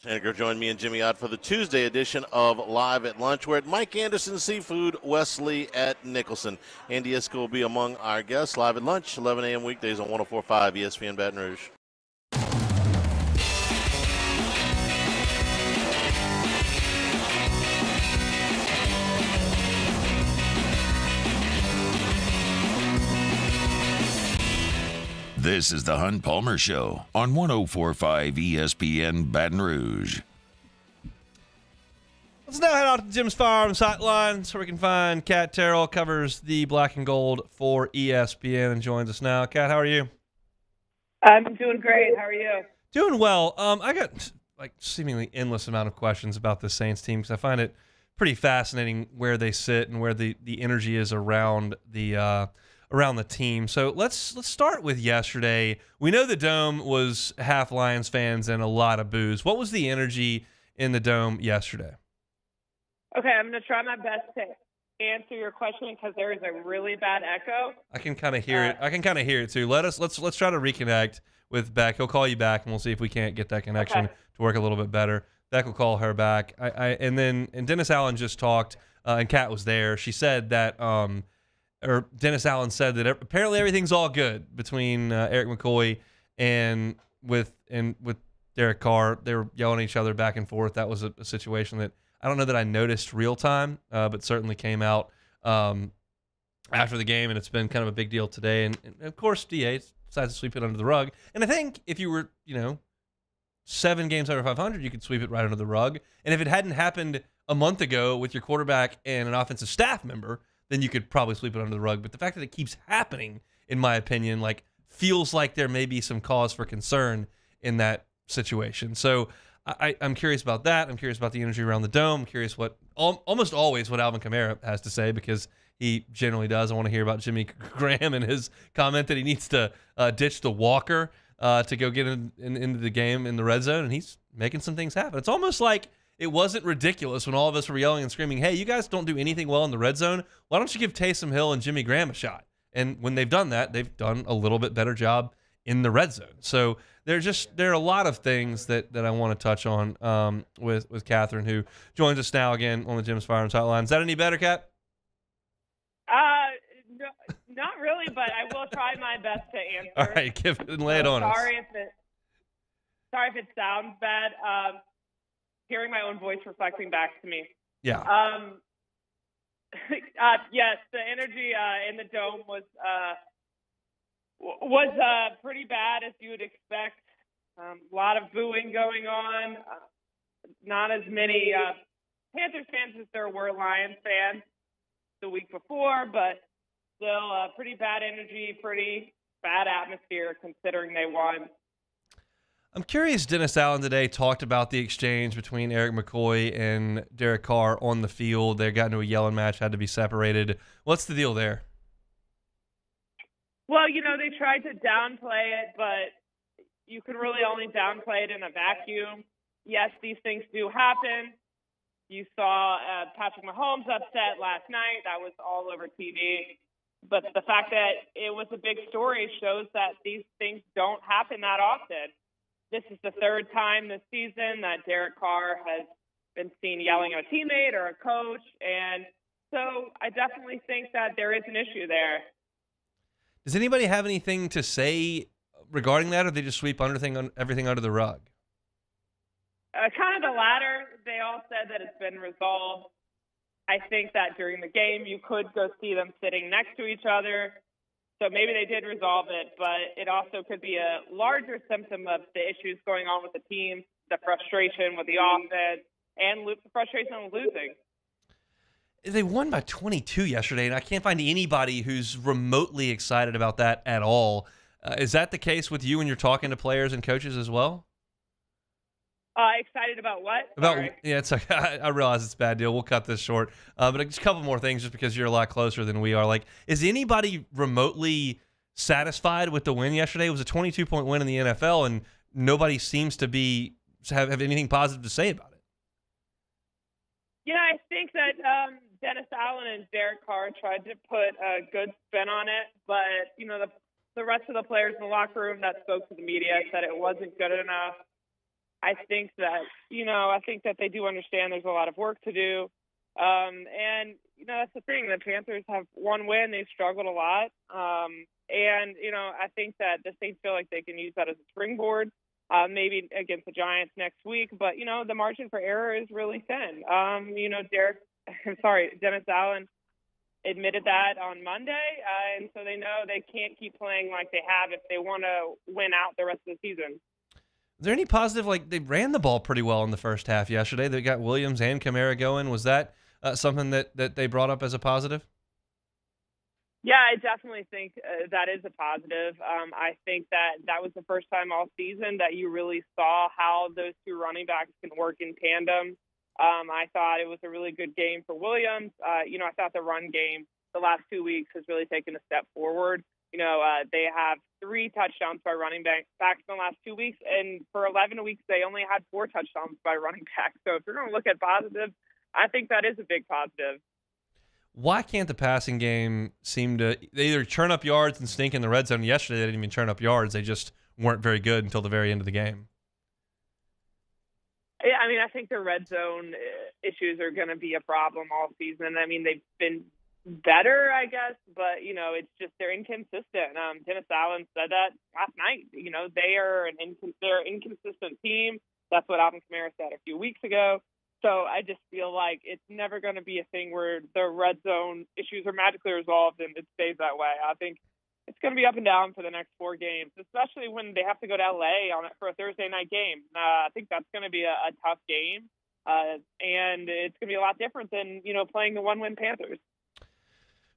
Henniger joined me and Jimmy Ott for the Tuesday edition of Live at Lunch. We're at Mike Anderson Seafood, Wesley at Nicholson. Andy Iskow will be among our guests. Live at Lunch, 11 a.m. weekdays on 104.5 ESPN Baton Rouge. This is the Hunt Palmer Show on 104.5 ESPN Baton Rouge. Let's now head out to Jim's Firearms Hotline so we can find Kat Terrell, covers the black and gold for ESPN, and joins us now. Kat, how are you? I'm doing great. How are you? Doing well. I got like seemingly endless amount of questions about the Saints team because I find it pretty fascinating where they sit and where the energy is around the team. So let's start with yesterday. We know the Dome was half Lions fans and a lot of boos. What was the energy in the Dome yesterday? Okay, I'm going to try my best to answer your question because there is a really bad echo. I can kind of hear it. I can kind of hear it too. Let's try to reconnect with Beck. He'll call you back, and we'll see if we can't get that connection to work a little bit better. Beck will call her back. And Dennis Allen just talked, and Kat was there. She said that, or Dennis Allen said that apparently everything's all good between Eric McCoy and with Derek Carr. They were yelling at each other back and forth. That was a situation that I don't know that I noticed real time, but certainly came out after the game, and it's been kind of a big deal today. And of course, DA decides to sweep it under the rug. And I think if you were, 7 games under 500, you could sweep it right under the rug. And if it hadn't happened a month ago with your quarterback and an offensive staff member, then you could probably sweep it under the rug. But the fact that it keeps happening, in my opinion, feels like there may be some cause for concern in that situation. So I'm curious about that. I'm curious about the energy around the Dome. I'm curious almost always what Alvin Kamara has to say, because he generally does. I want to hear about Jimmy Graham and his comment that he needs to ditch the walker to go get into the game in the red zone, and he's making some things happen. It's almost like it wasn't ridiculous when all of us were yelling and screaming, hey, you guys don't do anything well in the red zone. Why don't you give Taysom Hill and Jimmy Graham a shot? And when they've done that, they've done a little bit better job in the red zone. So there are a lot of things that I want to touch on with Katherine, who joins us now again on the Jim's Firearms Hotline. Is that any better, Kat? No, not really, but I will try my best to answer. All right, give it and lay it on us. Sorry if it sounds bad. Hearing my own voice reflecting back to me. Yeah. Yes, the energy in the Dome was pretty bad, as you would expect. A lot of booing going on. Not as many Panthers fans as there were Lions fans the week before, but still pretty bad energy, pretty bad atmosphere considering they won. I'm curious, Dennis Allen today talked about the exchange between Eric McCoy and Derek Carr on the field. They got into a yelling match, had to be separated. What's the deal there? Well, they tried to downplay it, but you can really only downplay it in a vacuum. Yes, these things do happen. You saw Patrick Mahomes upset last night. That was all over TV. But the fact that it was a big story shows that these things don't happen that often. This is the third time this season that Derek Carr has been seen yelling at a teammate or a coach. And so I definitely think that there is an issue there. Does anybody have anything to say regarding that, or they just sweep everything under the rug? Kind of the latter. They all said that it's been resolved. I think that during the game you could go see them sitting next to each other. So maybe they did resolve it, but it also could be a larger symptom of the issues going on with the team, the frustration with the offense, and the frustration with losing. They won by 22 yesterday, and I can't find anybody who's remotely excited about that at all. Is that the case with you when you're talking to players and coaches as well? Excited about what? It's like, I realize it's a bad deal. We'll cut this short. But just a couple more things, just because you're a lot closer than we are. Is anybody remotely satisfied with the win yesterday? It was a 22-point win in the NFL, and nobody seems to have anything positive to say about it. Yeah, I think that Dennis Allen and Derek Carr tried to put a good spin on it, but the rest of the players in the locker room that spoke to the media said it wasn't good enough. I think that they do understand there's a lot of work to do. And that's the thing. The Panthers have one win. They've struggled a lot. And I think that the Saints feel like they can use that as a springboard, maybe against the Giants next week. But, the margin for error is really thin. Dennis Allen admitted that on Monday. And so they know they can't keep playing like they have if they want to win out the rest of the season. Is there any positive? Like, they ran the ball pretty well in the first half yesterday. They got Williams and Kamara going. Was that something that they brought up as a positive? Yeah, I definitely think that is a positive. I think that was the first time all season that you really saw how those two running backs can work in tandem. I thought it was a really good game for Williams. I thought the run game the last 2 weeks has really taken a step forward. They have 3 touchdowns by running backs in the last 2 weeks, and for 11 weeks they only had 4 touchdowns by running backs. So if you're going to look at positives, I think that is a big positive. Why can't the passing game seem to either churn up yards and stink in the red zone? Yesterday they didn't even churn up yards. They just weren't very good until the very end of the game. Yeah, I mean, I think the red zone issues are going to be a problem all season. I mean, they've been better, I guess, but, it's just they're inconsistent. Dennis Allen said that last night. They're an inconsistent team. That's what Alvin Kamara said a few weeks ago. So I just feel like it's never going to be a thing where the red zone issues are magically resolved and it stays that way. I think it's going to be up and down for the next 4 games, especially when they have to go to L.A. for a Thursday night game. I think that's going to be a tough game, and it's going to be a lot different than, playing the one-win Panthers.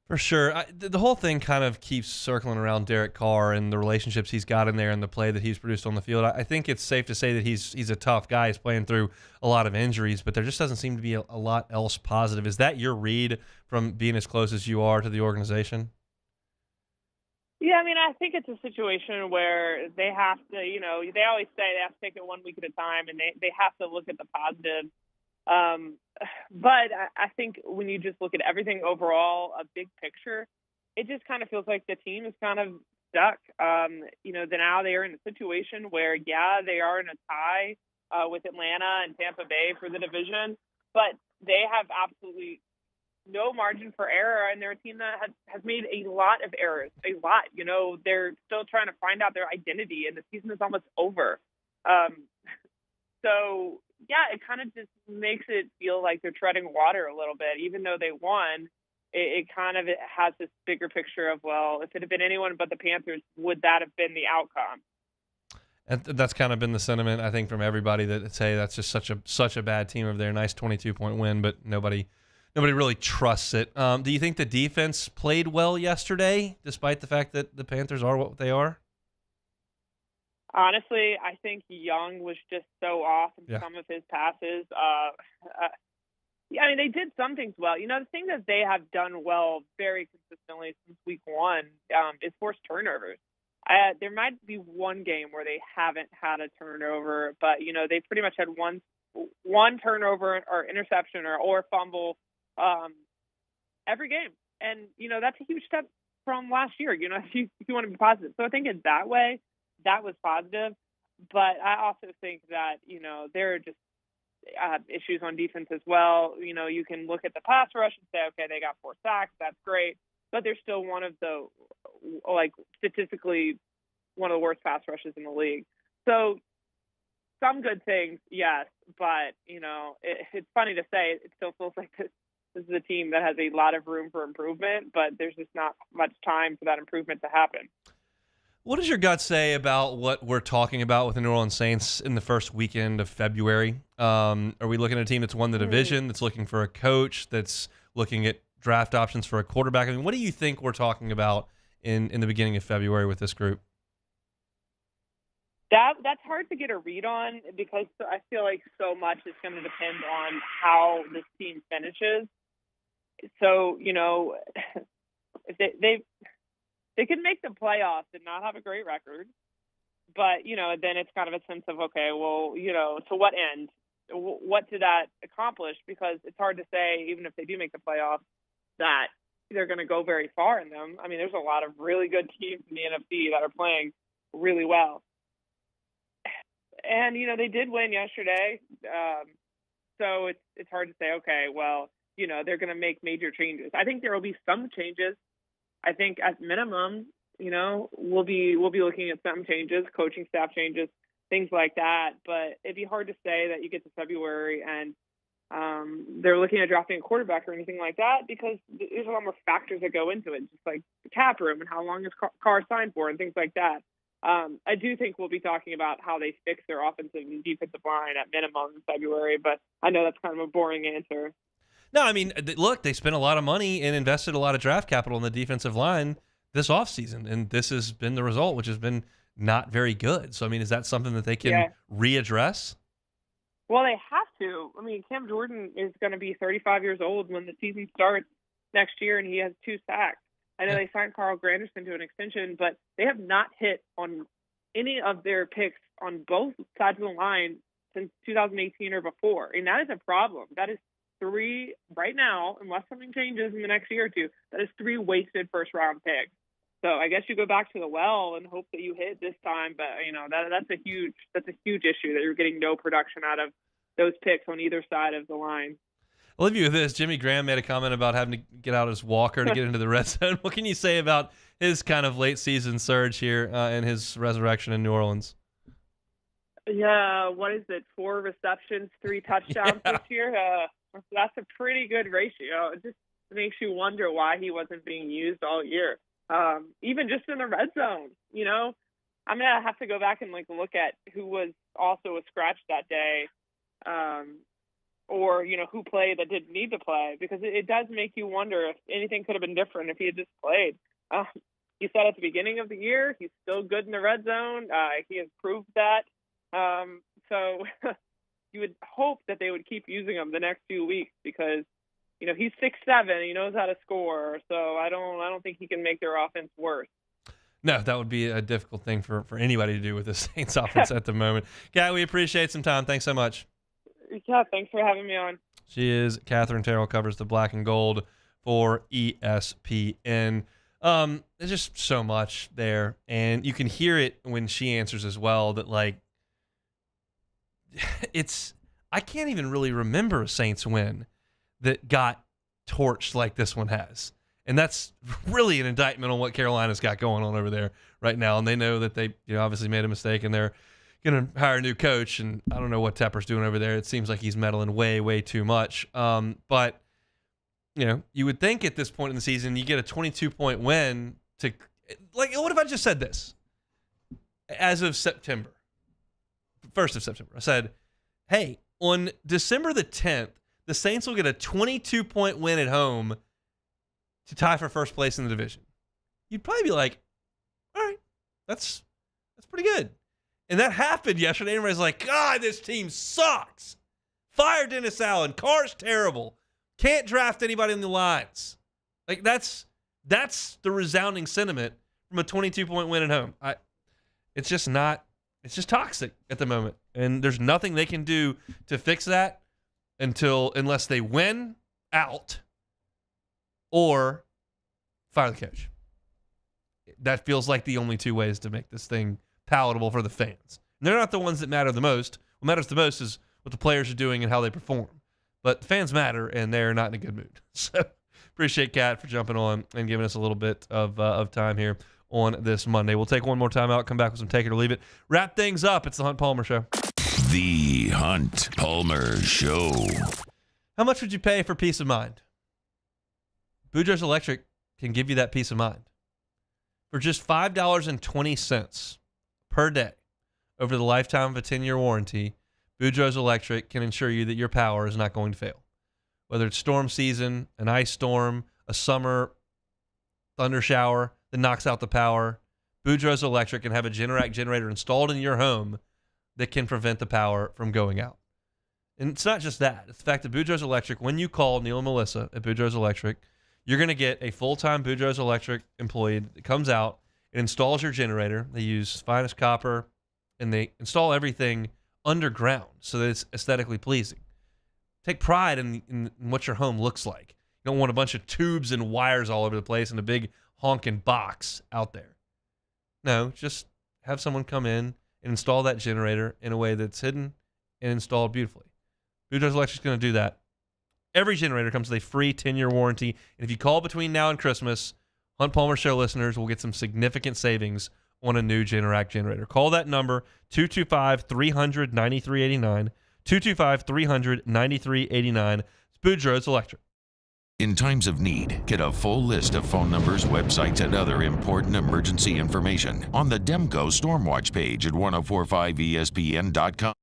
For sure. The whole thing kind of keeps circling around Derek Carr and the relationships he's got in there and the play that he's produced on the field. I think it's safe to say that he's a tough guy. He's playing through a lot of injuries, but there just doesn't seem to be a lot else positive. Is that your read from being as close as you are to the organization? Yeah, I mean, I think it's a situation where they have to, they always say they have to take it 1 week at a time, and they have to look at the positives. But I think when you just look at everything overall, a big picture, it just kind of feels like the team is kind of stuck. Now they are in a situation where, they are in a tie with Atlanta and Tampa Bay for the division, but they have absolutely no margin for error, and they're a team that has made a lot of errors, a lot. They're still trying to find out their identity, and the season is almost over. Yeah, it kind of just makes it feel like they're treading water a little bit. Even though they won, it kind of has this bigger picture of, well, if it had been anyone but the Panthers, would that have been the outcome? And that's kind of been the sentiment, I think, from everybody that say that's just such a bad team over there. Nice 22-point win, but nobody really trusts it. Do you think the defense played well yesterday, despite the fact that the Panthers are what they are? Honestly, I think Young was just so off in some of his passes. They did some things well. The thing that they have done well very consistently since week 1 is force turnovers. There might be one game where they haven't had a turnover, but, they pretty much had one turnover or interception or fumble every game. And, that's a huge step from last year, if you want to be positive. So I think in that way, that was positive, but I also think that, there are just issues on defense as well. You can look at the pass rush and say, okay, they got 4 sacks, that's great, but they're still one of the, statistically, one of the worst pass rushes in the league. So some good things, yes, but, it's funny to say, it still feels like this is a team that has a lot of room for improvement, but there's just not much time for that improvement to happen. What does your gut say about what we're talking about with the New Orleans Saints in the first weekend of February? Are we looking at a team that's won the division, that's looking for a coach, that's looking at draft options for a quarterback? I mean, what do you think we're talking about in the beginning of February with this group? That's hard to get a read on because I feel like so much is going to depend on how this team finishes. So, if they could make the playoffs and not have a great record, but, then it's kind of a sense of, okay, well, to what end? What did that accomplish? Because it's hard to say, even if they do make the playoffs, that they're going to go very far in them. I mean, there's a lot of really good teams in the NFC that are playing really well. And, they did win yesterday. So it's hard to say, okay, well, they're going to make major changes. I think there will be some changes. I think at minimum, we'll be looking at some changes, coaching staff changes, things like that. But it'd be hard to say that you get to February and they're looking at drafting a quarterback or anything like that because there's a lot more factors that go into it, just like the cap room and how long is Carr signed for and things like that. I do think we'll be talking about how they fix their offensive and defensive line at minimum in February, but I know that's kind of a boring answer. No, I mean, look, they spent a lot of money and invested a lot of draft capital in the defensive line this offseason, and this has been the result, which has been not very good. So, I mean, is that something that they can readdress? Well, they have to. I mean, Cam Jordan is going to be 35 years old when the season starts next year, and he has 2 sacks. I know they signed Carl Granderson to an extension, but they have not hit on any of their picks on both sides of the line since 2018 or before. And that is a problem. That is 3 right now, unless something changes in the next year or two, that is 3 wasted first-round picks. So I guess you go back to the well and hope that you hit this time, but that's a huge issue that you're getting no production out of those picks on either side of the line. I'll leave you with this. Jimmy Graham made a comment about having to get out his walker to get into the red zone. What can you say about his kind of late season surge here and his resurrection in New Orleans? Yeah, what is it? 4 receptions, 3 touchdowns this year. That's a pretty good ratio. It just makes you wonder why he wasn't being used all year. Even just in the red zone, I'm going to have to go back and look at who was also a scratch that day, or, who played that didn't need to play, because it does make you wonder if anything could have been different if he had just played. He said at the beginning of the year, he's still good in the red zone. He has proved that. So you would hope that they would keep using him the next few weeks, because he's 6'7", he knows how to score. So I don't think he can make their offense worse. No, that would be a difficult thing for anybody to do with the Saints offense at the moment. Kat, we appreciate some time. Thanks so much. Yeah, thanks for having me on. She is Katherine Terrell, covers the black and gold for ESPN. There's just so much there, and you can hear it when she answers as well, that I can't even really remember a Saints win that got torched like this one has. And that's really an indictment on what Carolina's got going on over there right now. And they know that they obviously made a mistake, and they're going to hire a new coach. And I don't know what Tepper's doing over there. It seems like he's meddling way, way too much. But, you would think at this point in the season, you get a 22-point win to – what if I just said this? As of September, 1st of September, I said, hey, on December the 10th, the Saints will get a 22-point win at home to tie for first place in the division. You'd probably be like, all right, that's pretty good. And that happened yesterday. Everybody's like, God, this team sucks. Fire Dennis Allen. Carr's terrible. Can't draft anybody in the lines. That's the resounding sentiment from a 22-point win at home. It's just toxic at the moment. And there's nothing they can do to fix that unless they win out or fire the coach. That feels like the only 2 ways to make this thing palatable for the fans. And they're not the ones that matter the most. What matters the most is what the players are doing and how they perform. But the fans matter, and they're not in a good mood. So appreciate Kat for jumping on and giving us a little bit of time here on this Monday. We'll take one more time out, come back with some Take It or Leave It. Wrap things up. It's the Hunt Palmer Show. The Hunt Palmer Show. How much would you pay for peace of mind? Boudreaux's Electric can give you that peace of mind. For just $5.20 per day over the lifetime of a 10-year warranty, Boudreaux's Electric can ensure you that your power is not going to fail. Whether it's storm season, an ice storm, a summer thunder shower that knocks out the power, Boudreaux's Electric can have a Generac generator installed in your home that can prevent the power from going out. And it's not just that. It's the fact that Boudreaux's Electric, when you call Neil and Melissa at Boudreaux's Electric, you're going to get a full-time Boudreaux's Electric employee that comes out and installs your generator. They use finest copper, and they install everything underground so that it's aesthetically pleasing. Take pride in what your home looks like. You don't want a bunch of tubes and wires all over the place and a big honking box out there. No, just have someone come in and install that generator in a way that's hidden and installed beautifully. Boudreaux's Electric is going to do that. Every generator comes with a free 10-year warranty. And if you call between now and Christmas, Hunt Palmer Show listeners will get some significant savings on a new Generac generator. Call that number, 225-300-9389, 225-300-9389. It's Boudreaux's Electric. In times of need, get a full list of phone numbers, websites, and other important emergency information on the Demco Stormwatch page at 1045ESPN.com.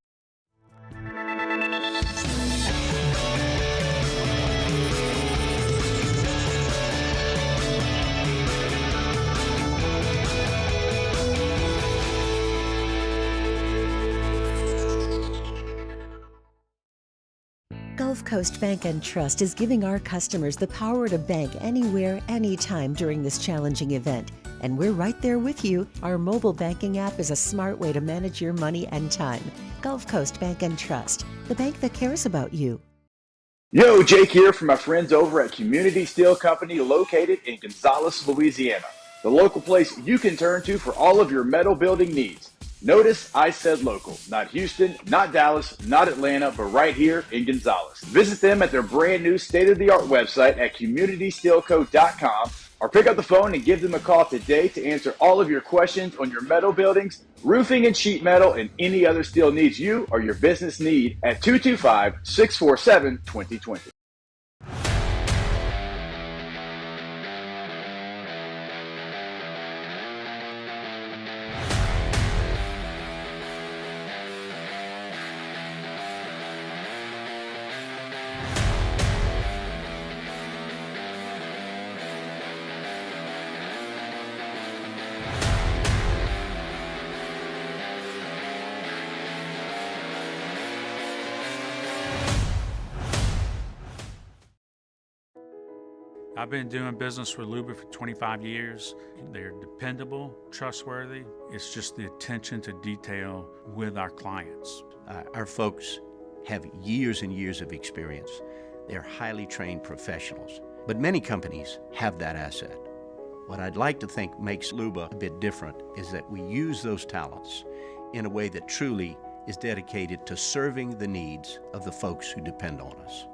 Gulf Coast Bank and Trust is giving our customers the power to bank anywhere, anytime during this challenging event. And we're right there with you. Our mobile banking app is a smart way to manage your money and time. Gulf Coast Bank and Trust, the bank that cares about you. Yo, Jake here from my friends over at Community Steel Company located in Gonzales, Louisiana. The local place you can turn to for all of your metal building needs. Notice I said local, not Houston, not Dallas, not Atlanta, but right here in Gonzales. Visit them at their brand new state-of-the-art website at communitysteelco.com or pick up the phone and give them a call today to answer all of your questions on your metal buildings, roofing and sheet metal, and any other steel needs you or your business need at 225-647-2020. I've been doing business with Luba for 25 years. They're dependable, trustworthy. It's just the attention to detail with our clients. Our folks have years and years of experience. They're highly trained professionals, but many companies have that asset. What I'd like to think makes Luba a bit different is that we use those talents in a way that truly is dedicated to serving the needs of the folks who depend on us.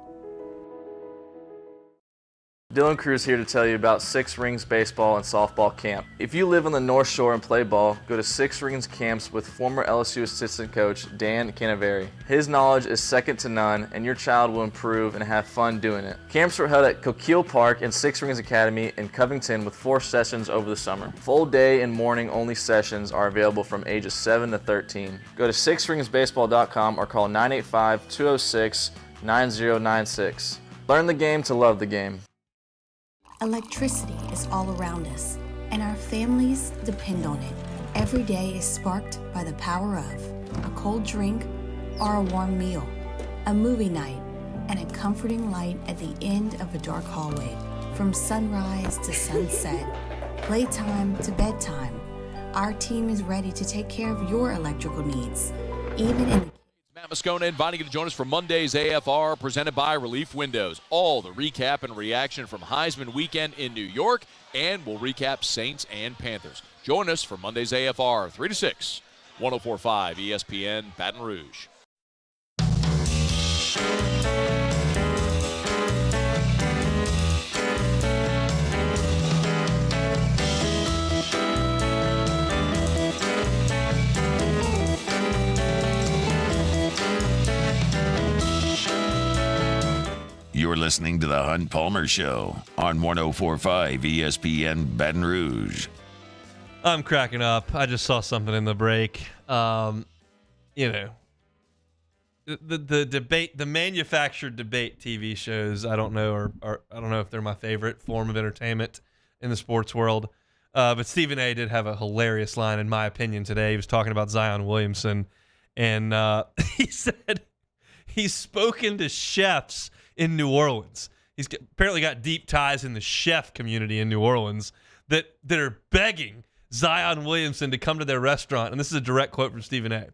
Dylan Cruz here to tell you about Six Rings Baseball and Softball Camp. If you live on the North Shore and play ball, go to Six Rings Camps with former LSU assistant coach Dan Canaveri. His knowledge is second to none, and your child will improve and have fun doing it. Camps were held at Coquille Park and Six Rings Academy in Covington with 4 sessions over the summer. Full day and morning only sessions are available from ages 7 to 13. Go to sixringsbaseball.com or call 985-206-9096. Learn the game to love the game. Electricity is all around us, and our families depend on it. Every day is sparked by the power of a cold drink or a warm meal, a movie night, and a comforting light at the end of a dark hallway. From sunrise to sunset, playtime to bedtime, our team is ready to take care of your electrical needs, even in the Matt Moscona inviting you to join us for Monday's AFR presented by Relief Windows. All the recap and reaction from Heisman weekend in New York, and we'll recap Saints and Panthers. Join us for Monday's AFR 3 to 6, 104.5 ESPN Baton Rouge. You're listening to the Hunt Palmer Show on 104.5 ESPN Baton Rouge. I'm cracking up. I just saw something in the break. The debate, the manufactured debate TV shows, I don't know, or I don't know if they're my favorite form of entertainment in the sports world. But Stephen A. did have a hilarious line, in my opinion, today. He was talking about Zion Williamson, and he said he's spoken to chefs in New Orleans. He's apparently got deep ties in the chef community in New Orleans that are begging Zion Williamson to come to their restaurant. And this is a direct quote from Stephen A.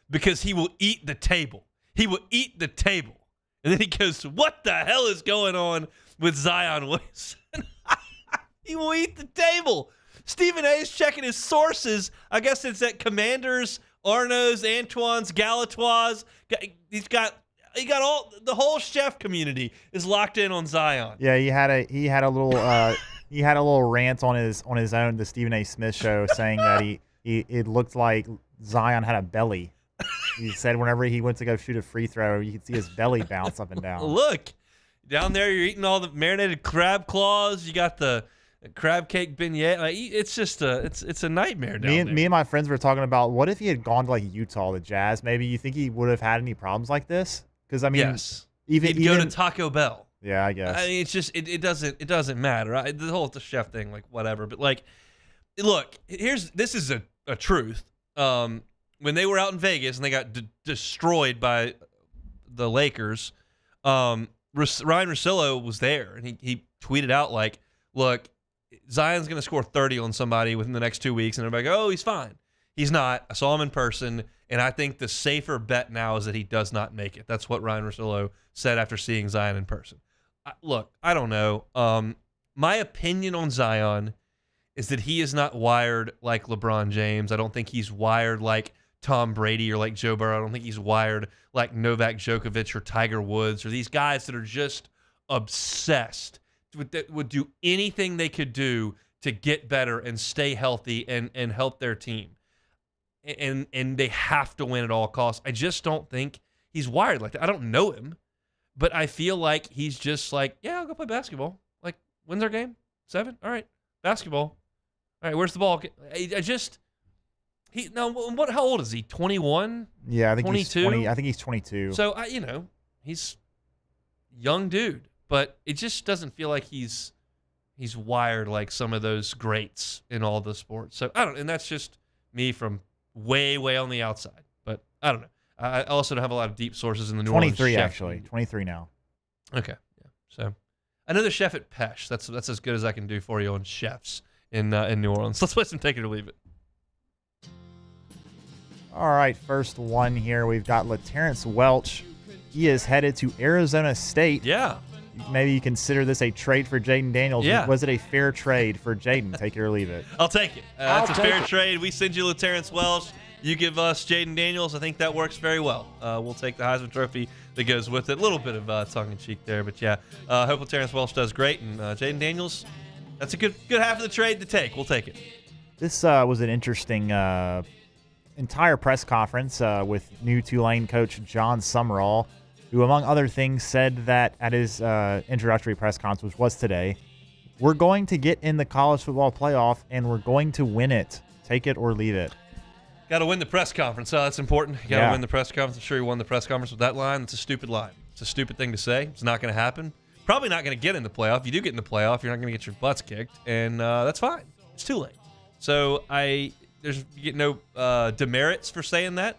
Because he will eat the table. He will eat the table. And then he goes, what the hell is going on with Zion Williamson? He will eat the table. Stephen A. is checking his sources. I guess it's at Commanders, Arnaud's, Antoine's, Galatoire's. He got all the whole chef community is locked in on Zion. Yeah, he had a little rant on his own, the Stephen A. Smith show, saying that it looked like Zion had a belly. He said whenever he went to go shoot a free throw, you could see his belly bounce up and down. Look, Down there, you're eating all the marinated crab claws. You got the crab cake beignet. Like, it's just it's a nightmare down there. Me and my friends were talking about what if he had gone to like Utah, the Jazz. Maybe you think he would have had any problems like this? Because I mean, yes, even he'd go to Taco Bell. Yeah, I guess. I mean, it's just it doesn't matter. Right? The whole chef thing, like whatever. But like, look, this is a truth. When they were out in Vegas and they got destroyed by the Lakers, Ryan Russillo was there, and he tweeted out like, look, Zion's going to score 30 on somebody within the next 2 weeks, and everybody go, oh, he's fine. He's not. I saw him in person, and I think the safer bet now is that he does not make it. That's what Ryan Russillo said after seeing Zion in person. Look, I don't know. My opinion on Zion is that he is not wired like LeBron James. I don't think he's wired like Tom Brady or like Joe Burrow. I don't think he's wired like Novak Djokovic or Tiger Woods or these guys that are just obsessed that would do anything they could do to get better and stay healthy and help their team. And they have to win at all costs. I just don't think he's wired like that. I don't know him, but I feel like he's just like, yeah, I'll go play basketball. Like, when's our game? 7? All right. Basketball. All right, where's the ball? How old is he? 21? Yeah, I think 22? he's 20. I think he's 22. So he's young dude, but it just doesn't feel like he's wired like some of those greats in all the sports. So I don't, and that's just me from way on the outside. But I don't know. I also don't have a lot of deep sources in the New Orleans 23 chef. actually. 23 now. Okay, yeah. So I know the chef at Pesh. That's as good as I can do for you on chefs in New Orleans. Let's play some Take It or Leave It. All right, first one here. We've got LaTerrence Welch. He is headed to Arizona State. Yeah. Maybe you consider this a trade for Jaden Daniels. Yeah. Was it a fair trade for Jayden? Take it or leave it. I'll take it. That's a fair trade. We send you LaTerrence Welch. You give us Jaden Daniels. I think that works very well. We'll take the Heisman Trophy that goes with it. A little bit of tongue-in-cheek there, but yeah. I hope LaTerrence Welch does great. And Jaden Daniels, that's a good half of the trade to take. We'll take it. This was an interesting entire press conference with new Tulane coach John Summerall, who, among other things, said that at his introductory press conference, which was today, we're going to get in the college football playoff, and we're going to win it. Take it or leave it. Got to win the press conference. That's important. You got to win the press conference. I'm sure he won the press conference with that line. It's a stupid line. It's a stupid thing to say. It's not going to happen. Probably not going to get in the playoff. If you do get in the playoff, you're not going to get your butts kicked, and that's fine. It's too late. So you get no demerits for saying that.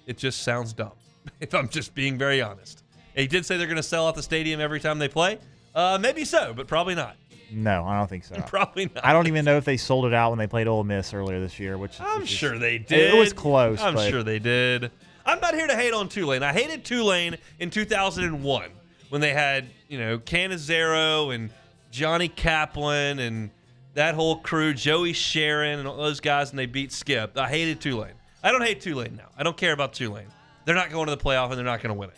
It just sounds dumb, if I'm just being very honest. He did say they're going to sell out the stadium every time they play. Maybe so, but probably not. No, I don't think so. Probably not. I don't even know if they sold it out when they played Ole Miss earlier this year. I'm sure they did. It was close. I'm sure they did. I'm not here to hate on Tulane. I hated Tulane in 2001 when they had, Canizero and Johnny Kaplan and that whole crew, Joey Sharon and all those guys, and they beat Skip. I hated Tulane. I don't hate Tulane now. I don't care about Tulane. They're not going to the playoff, and they're not going to win it.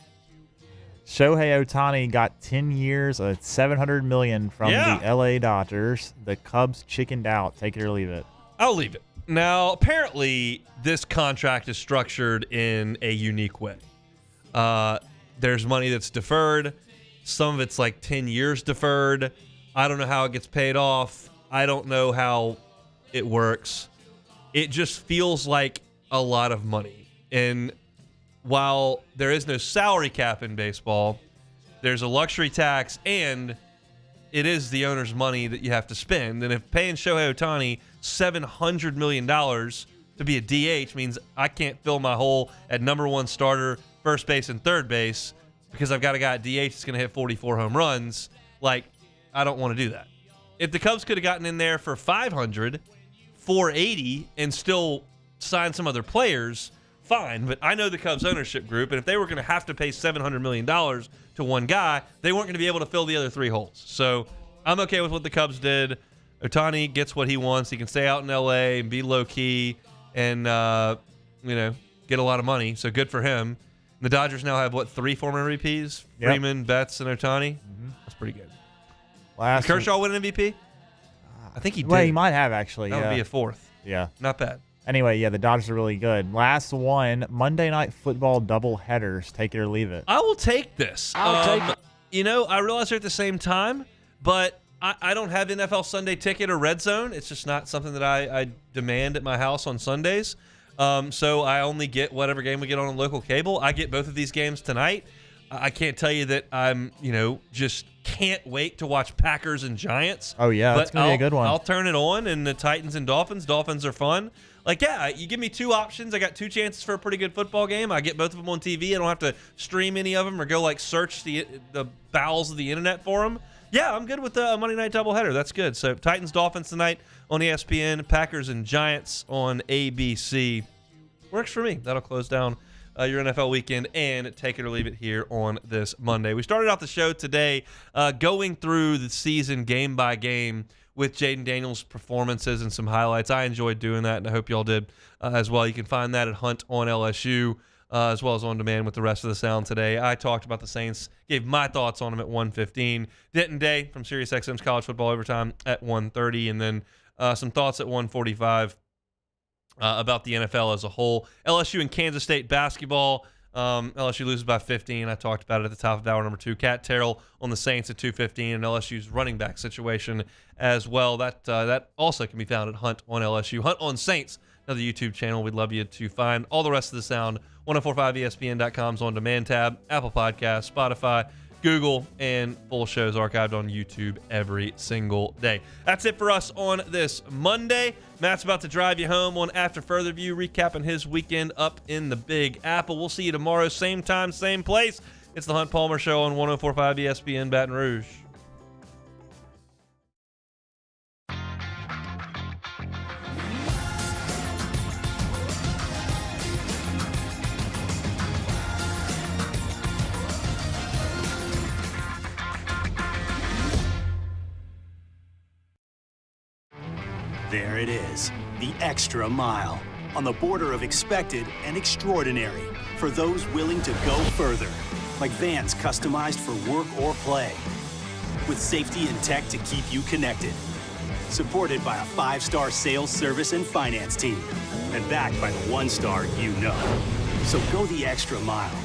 Shohei Ohtani got 10 years of $700 million from the LA Dodgers. The Cubs chickened out. Take it or leave it. I'll leave it. Now, apparently, this contract is structured in a unique way. There's money that's deferred. Some of it's like 10 years deferred. I don't know how it gets paid off. I don't know how it works. It just feels like a lot of money. And while there is no salary cap in baseball, there's a luxury tax, and it is the owner's money that you have to spend. And if paying Shohei Ohtani $700 million to be a DH means I can't fill my hole at number one starter, first base, and third base because I've got a guy at DH that's going to hit 44 home runs, I don't want to do that. If the Cubs could have gotten in there for $500, $480, and still signed some other players, fine. But I know the Cubs ownership group, and if they were going to have to pay $700 million to one guy, they weren't going to be able to fill the other three holes. So I'm okay with what the Cubs did. Ohtani gets what he wants. He can stay out in L.A. and be low-key and, get a lot of money. So good for him. And the Dodgers now have, 3 former MVPs? Yep. Freeman, Betts, and Ohtani? Mm-hmm. That's pretty good. Did Kershaw win an MVP? I think he did. Well, he might have, actually. That would be a 4th. Yeah. Not bad. Anyway, the Dodgers are really good. Last one, Monday Night Football double headers. Take it or leave it. I will take this. I'll take it. I realize they're at the same time, but I don't have NFL Sunday Ticket or Red Zone. It's just not something that I demand at my house on Sundays. So I only get whatever game we get on local cable. I get both of these games tonight. I can't tell you that I'm, just can't wait to watch Packers and Giants. Oh, yeah, that's going to be a good one. I'll turn it on, and the Titans and Dolphins. Dolphins are fun. You give me two options. I got two chances for a pretty good football game. I get both of them on TV. I don't have to stream any of them or go, search the bowels of the internet for them. Yeah, I'm good with the Monday night doubleheader. That's good. So Titans, Dolphins tonight on ESPN, Packers and Giants on ABC. Works for me. That'll close down your NFL weekend and take it or leave it here on this Monday. We started out the show today going through the season game by game with Jaden Daniels' performances and some highlights. I enjoyed doing that, and I hope y'all did as well. You can find that at Hunt on LSU, as well as on demand with the rest of the sound today. I talked about the Saints, gave my thoughts on them at 1:15. Denton Day from SiriusXM's College Football Overtime at 1:30, and then some thoughts at 1:45 about the NFL as a whole. LSU and Kansas State basketball. LSU loses by 15. I talked about it at the top of hour number 2. Kat Terrell on the Saints at 2:15, and LSU's running back situation as well. That also can be found at Hunt on LSU. Hunt on Saints, another YouTube channel we'd love you to find. All the rest of the sound, 1045ESPN.com's on demand tab, Apple Podcasts, Spotify, Google, and full shows archived on YouTube every single day. That's it for us on this Monday. Matt's about to drive you home on After Further View, recapping his weekend up in the Big Apple. We'll see you tomorrow, same time, same place. It's the Hunt Palmer Show on 1045 ESPN Baton Rouge. There it is, the extra mile, on the border of expected and extraordinary, for those willing to go further, like vans customized for work or play, with safety and tech to keep you connected, supported by a 5-star sales, service, and finance team, and backed by the 1-star you know. So go the extra mile,